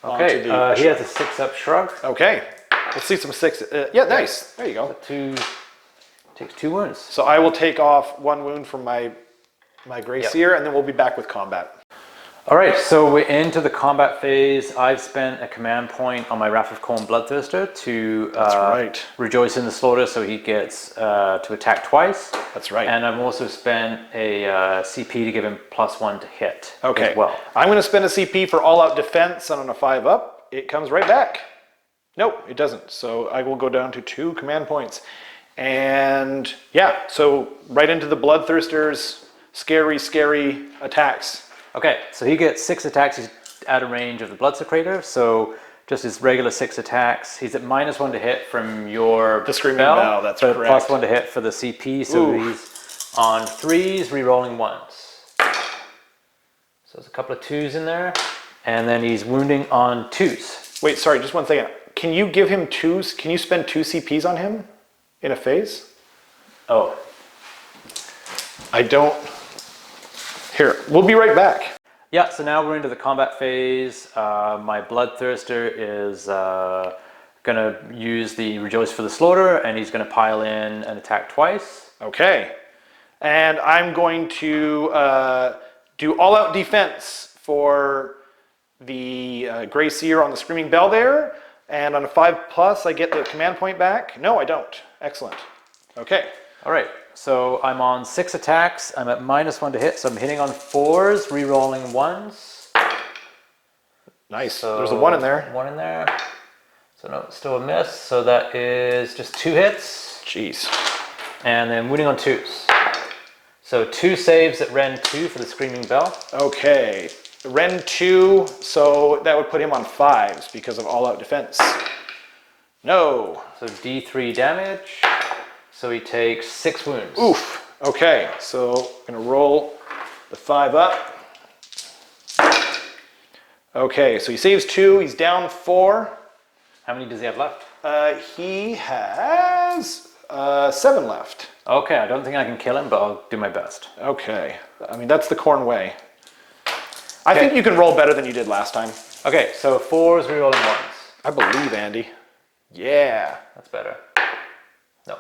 Okay, he has a 6-up shrug. Okay. Let's see some 6. Yeah, nice. There you go. 2 takes 2 wounds. So I will take off 1 wound from my Grey Seer, and then we'll be back with combat. All right, so we're into the combat phase. I've spent a command point on my Wrath of Khorne Bloodthirster to rejoice in the slaughter, so he gets to attack twice. That's right. And I've also spent a CP to give him +1 to hit Okay. as well. I'm going to spend a CP for all-out defense, and on a 5 up, it comes right back. Nope, it doesn't. So I will go down to 2 command points. And yeah, so right into the Bloodthirster's scary, scary attacks. Okay, so he gets 6 attacks. He's out of range of the Bloodsecrator, so just his regular 6 attacks. He's at -1 to hit from your The Screaming Bell, that's but correct. +1 to hit for the CP, so he's on 3s, re-rolling 1s. So there's a couple of 2s in there, and then he's wounding on 2s. Wait, sorry, just one second. Can you give him 2s? Can you spend 2 CPs on him in a phase? Oh. I don't. Here, we'll be right back. Yeah, so now we're into the combat phase. My Bloodthirster is going to use the Rejoice for the Slaughter, and he's going to pile in and attack twice. Okay. And I'm going to do all-out defense for the Grey Seer on the Screaming Bell there. And on a 5+, I get the command point back. No, I don't. Excellent. Okay. All right, so I'm on 6 attacks. I'm at -1 to hit, so I'm hitting on 4s, re-rolling 1s. Nice. So There's a 1 in there. 1 in there. So no, still a miss. So that is just 2 hits. Jeez. And then wounding on 2s. So 2 saves at Ren 2 for the Screaming Bell. Okay. Ren 2, so that would put him on 5s because of all-out defense. No. So D3 damage. So he takes 6 wounds. Oof. Okay, so I'm gonna roll the 5 up. Okay, so he saves 2, he's down 4. How many does he have left? He has 7 left. Okay, I don't think I can kill him, but I'll do my best. Okay, I mean, that's the Khorne way. I think you can roll better than you did last time. Okay, so 4s, re-rolling 1s. I believe, Andy. Yeah. That's better. No.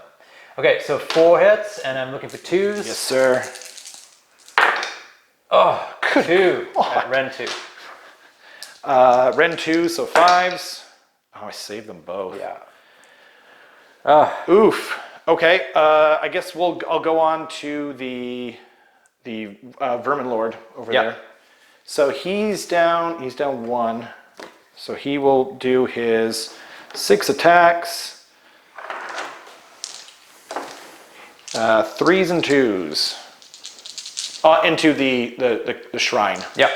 Okay, so 4 hits, and I'm looking for 2s. Yes, sir. Oh, 2 at Ren 2. Ren 2, so 5s. Oh, I saved them both. Yeah. Oof. Okay, I guess I'll go on to the Vermin Lord over there. So he's down 1. So he will do his 6 attacks. 3s and 2s. Into the shrine. Yep.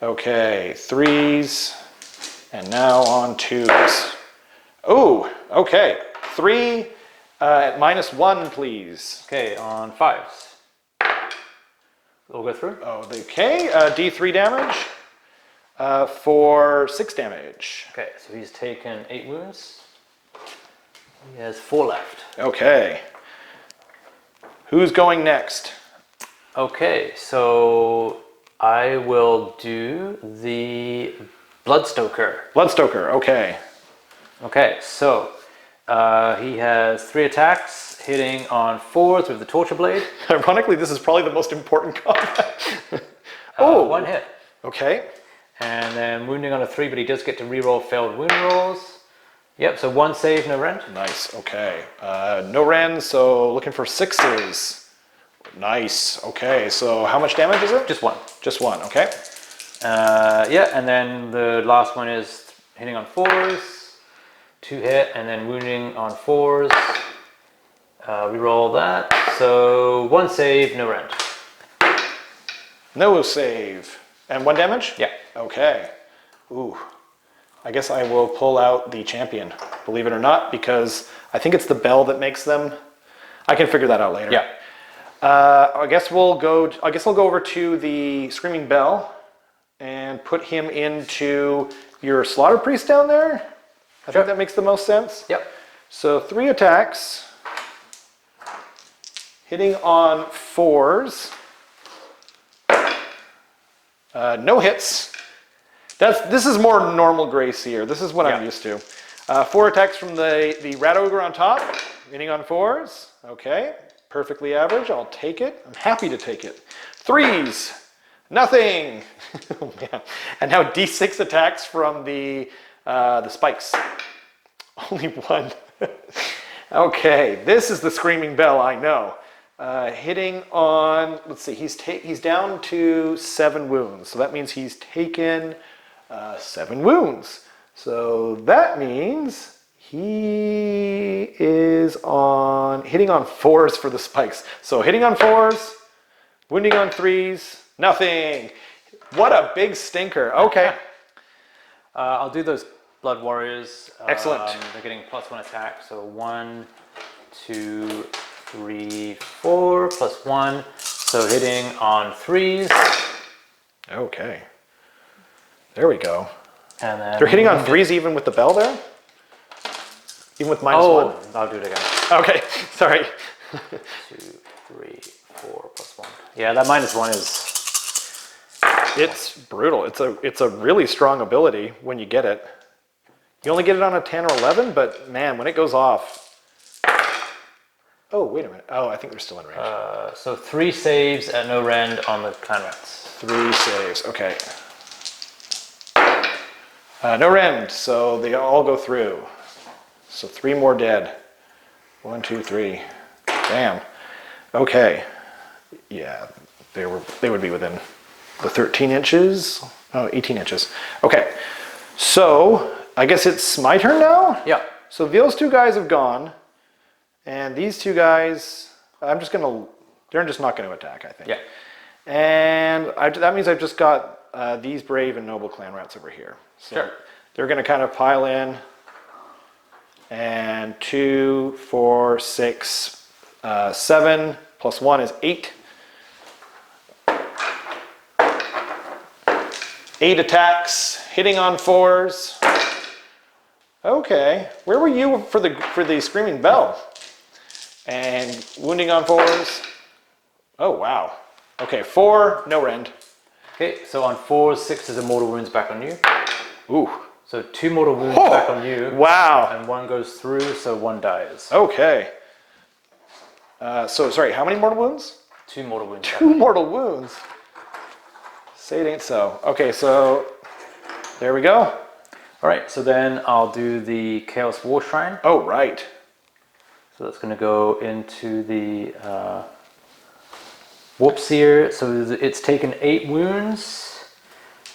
Okay, 3s, and now on 2s. Oh, okay. 3 At -1, please. Okay, on 5s. All go through? Oh, okay. D3 damage for 6 damage. Okay, so he's taken 8 wounds. He has 4 left. Okay. Who's going next? Okay, so I will do the Bloodstoker. Bloodstoker, okay. Okay, so he has 3 attacks, hitting on 4s with the Torture Blade. Ironically, this is probably the most important combat. Oh, 1 hit. Okay. And then wounding on a 3, but he does get to reroll failed wound rolls. Yep, so 1 save, no rend. Nice, okay. No rend, so looking for 6s. Nice, okay. So how much damage is it? Just 1. Just 1, okay. Yeah, and then the last one is hitting on 4s, 2 hit, and then wounding on 4s. Reroll that. So 1 save, no rend. No save. And 1 damage? Yeah. Okay. Ooh. I guess I will pull out the champion, believe it or not, because I think it's the bell that makes them. I can figure that out later. Yeah. I guess I'll go over to the Screaming Bell and put him into your Slaughter Priest down there. I think that makes the most sense. Yep. So 3 attacks, hitting on 4s, no hits. This is more normal Grey Seer. This is what I'm used to. 4 attacks from the Rat Ogre on top, hitting on 4s. Okay. Perfectly average. I'll take it. I'm happy to take it. 3s. Nothing. Oh, man. And now D6 attacks from the spikes. Only 1. Okay. This is the Screaming Bell, I know. Hitting on, let's see, he's down to 7 wounds. So that means he's taken 7 wounds. So that means he is hitting on 4s for the spikes. So hitting on 4s, wounding on 3s, nothing. What a big stinker. Okay. I'll do those Blood Warriors. Excellent. They're getting +1 attack. So 1, 2, 3, 4, +1. So hitting on 3s. Okay. There we go. And then They're hitting on 3s even with the bell there? Even with -1? I'll do it again. Okay, sorry. 2, 3, 4, +1. Yeah, that -1 is... It's brutal. It's a really strong ability when you get it. You only get it on a 10 or 11, but man, when it goes off... Oh, wait a minute. Oh, I think they're still in range. So 3 saves at no rend on the clan rats. 3 saves, okay. No rend, so they all go through. So 3 more dead. 1, 2, 3. Damn. Okay. Yeah, they would be within the 13 inches. Oh, 18 inches. Okay. So I guess it's my turn now? Yeah. So those 2 guys have gone. And these 2 guys, they're just not going to attack, I think. Yeah. And that means I've just got these brave and noble clan rats over here. So Sure. they're going to kind of pile in. And 2, 4, 6, 7, +1 is 8. 8 attacks, hitting on 4s. Okay, where were you for the Screaming Bell? And wounding on 4s. Oh wow. Okay, 4, no rend. Okay, so on 4s, 6 of mortal wounds back on you. Ooh. So 2 mortal wounds back on you. Wow. And 1 goes through, so 1 dies. Okay. So sorry, how many mortal wounds? 2 mortal wounds. 2 mortal wounds. Say it ain't so. Okay, so there we go. All right, so then I'll do the Chaos War Shrine. Oh, right. So that's going to go into the Warp Seer. So it's taken 8 wounds.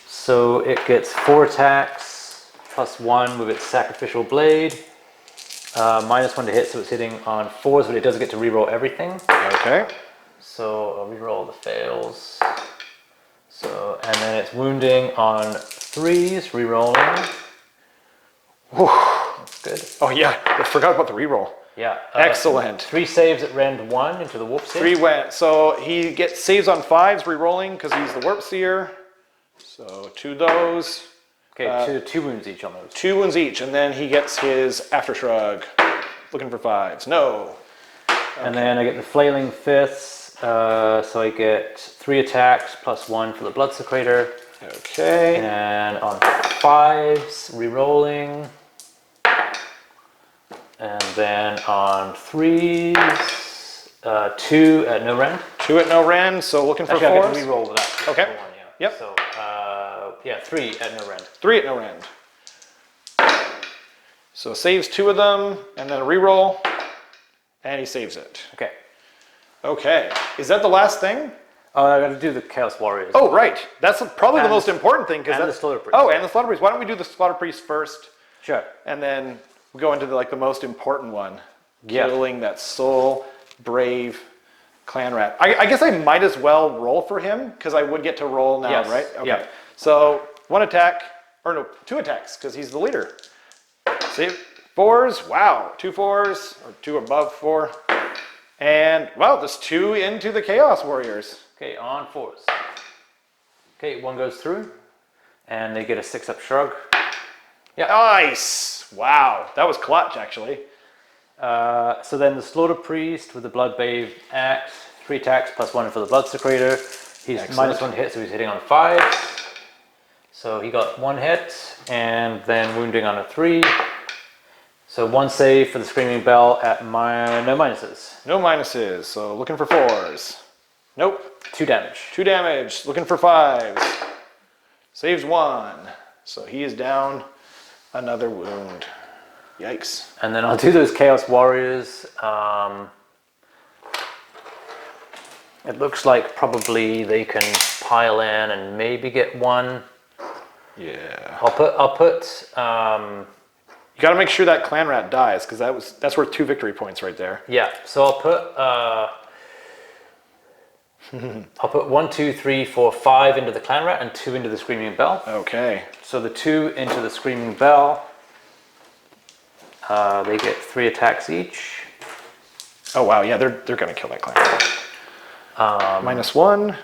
So it gets 4 attacks, +1 with its Sacrificial Blade. -1 to hit, so it's hitting on 4s, but it doesn't get to reroll everything. Okay. So I'll reroll the fails. So, and then it's wounding on 3s, rerolling. Whew. That's good. Oh yeah, I forgot about the reroll. Yeah. Excellent. 3 saves at rend 1 into the warp save. 3 went. So he gets saves on 5s, re-rolling because he's the Warp Seer. So 2 of those. Okay, two wounds each on those. 2 wounds each, and then he gets his After Shrug. Looking for 5s. No. And then I get the Flailing Fists. So I get 3 attacks plus 1 for the Blood Secretor. Okay. And on 5s, re-rolling. And then on 3s, 2 at no rend. 2 at no rend, so looking for 4s. Actually, I get to re-roll with that. Okay. For 1, yeah. Yep. So, yeah, 3 at no rend. 3 at no rend. So saves 2 of them, and then a re-roll, and he saves it. Okay. Okay. Is that the last thing? Oh, I got to do the Chaos Warriors. Oh, right. That's probably the most important thing. And that's the Slaughter Priest. Oh, and the Slaughter Priest. Why don't we do the Slaughter Priest first, Sure. and then we go into the most important one. Yeah. Killing that soul brave clan rat. I guess I might as well roll for him because I would get to roll now, Yes. right? Okay. Yeah. So 1 attack, or no, 2 attacks because he's the leader. Save 4s. Wow, 2 4s or 2 above 4, and wow, there's 2 into the Chaos Warriors. Okay, on 4s. Okay, 1 goes through, and they get a 6-up shrug. Yeah. Nice. Wow, that was clutch actually. So then the Slaughter Priest with the Bloodbathe Axe, 3 attacks plus 1 for the Blood Secretor. He's Excellent. -1 hit, so he's hitting on 5s. So he got 1 hit, and then wounding on a 3. So 1 save for the Screaming Bell at no minuses. No minuses, so looking for 4s. Nope. 2 damage. 2 damage, looking for 5s. Saves 1, so he is down another wound. Yikes. And then I'll do those Chaos Warriors. It looks like probably they can pile in and maybe get 1. Yeah. I'll put You got to make sure that clan rat dies because that's worth 2 victory points right there. yeah. So I'll put 1, 2, 3, 4, 5 into the Clan Rat and 2 into the Screaming Bell. Okay. So the 2 into the Screaming Bell, they get 3 attacks each. Oh wow, yeah, they're gonna kill that clan rat. -1.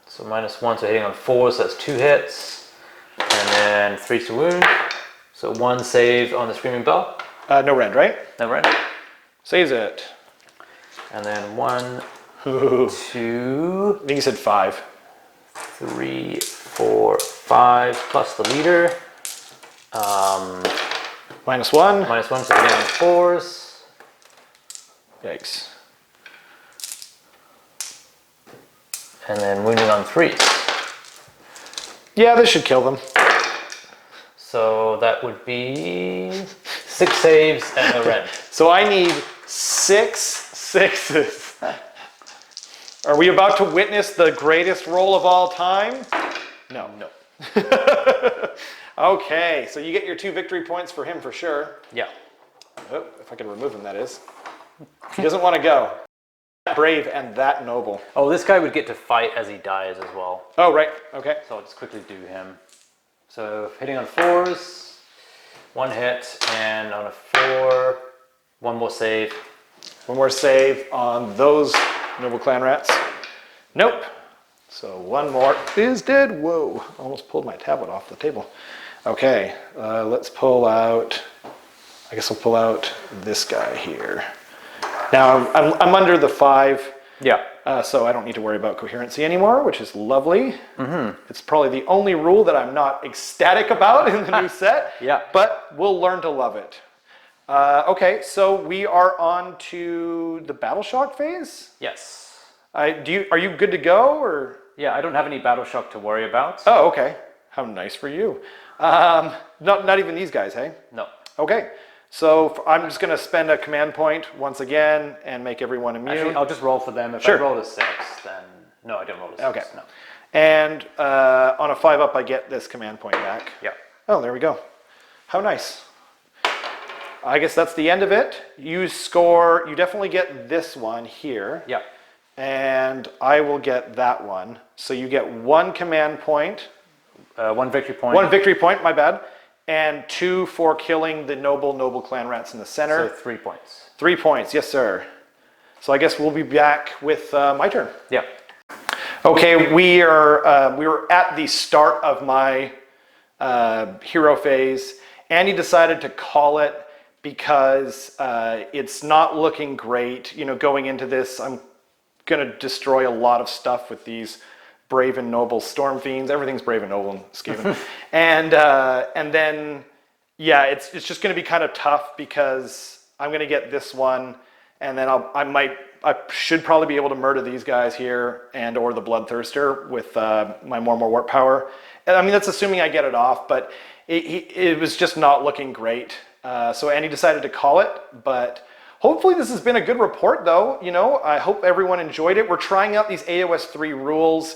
So -1, so hitting on 4, so that's 2 hits. And then 3 to wound. So 1 save on the Screaming Bell. No rend, right? No rend. Saves it. And then 1, Ooh. 2, I think you said 5. 3, 4, 5, plus the leader. -1. -1, so hitting on 4s. Yikes. And then wounding on 3s. Yeah, this should kill them. So that would be 6 saves and no rend. So I need 6 6s. Are we about to witness the greatest roll of all time? No. Okay, so you get your 2 victory points for him for sure. Yeah. Oh, if I could remove him, that is. He doesn't want to go. That brave and that noble. Oh, this guy would get to fight as he dies as well. Oh, right. Okay. So I'll just quickly do him. So hitting on 4s, 1 hit, and on a 4, 1 more save. 1 more save on those noble clan rats. Nope. So 1 more is dead. Whoa, almost pulled my tablet off the table. Okay, let's pull out, I guess I'll pull out this guy here. Now I'm under the 5. Yeah. So I don't need to worry about coherency anymore, which is lovely. Mm-hmm. It's probably the only rule that I'm not ecstatic about in the new set. Yeah. But we'll learn to love it. Okay, so we are on to the battle shock phase. Yes. Are you good to go or? Yeah, I don't have any battle shock to worry about. Oh, okay. How nice for you. Not even these guys, hey? No. Okay. So I'm just going to spend a command point once again and make everyone immune. Actually, I'll just roll for them. If Sure. I roll a 6, then... No, I don't roll a 6. Okay. No. And on a 5-up, I get this command point back. Yeah. Oh, there we go. How nice. I guess that's the end of it. You definitely get this one here. Yeah. And I will get that one. So you get 1 command point. 1 victory point. 1 victory point, my bad. And 2 for killing the noble clan rats in the center. So 3 points. 3 points, yes sir. So I guess we'll be back with my turn. Yeah. Okay, we were at the start of my hero phase. Andy decided to call it because it's not looking great. You know, going into this, I'm gonna destroy a lot of stuff with these brave and noble storm fiends. Everything's brave and noble in Skaven. and then, yeah, it's just gonna be kind of tough because I'm gonna get this one, and then I should probably be able to murder these guys here and or the Bloodthirster with my more warp power. And, I mean, that's assuming I get it off, but it was just not looking great. So Andy decided to call it, but hopefully this has been a good report though. You know, I hope everyone enjoyed it. We're trying out these AoS 3 rules.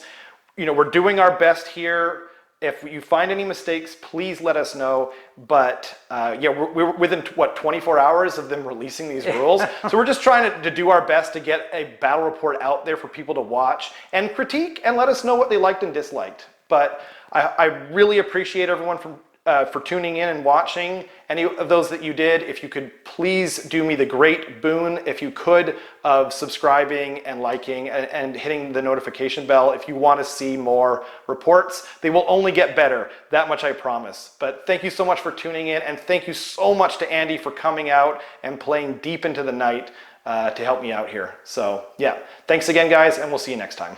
You know, we're doing our best here. If you find any mistakes, please let us know. But yeah, we're within, what, 24 hours of them releasing these rules. So we're just trying to do our best to get a battle report out there for people to watch and critique and let us know what they liked and disliked. But I really appreciate everyone for tuning in and watching. Any of those that you did, if you could please do me the great boon, if you could, of subscribing and liking and hitting the notification bell if you want to see more reports. They will only get better, that much I promise. But thank you so much for tuning in, and thank you so much to Andy for coming out and playing deep into the night to help me out here. So yeah, thanks again guys, and we'll see you next time.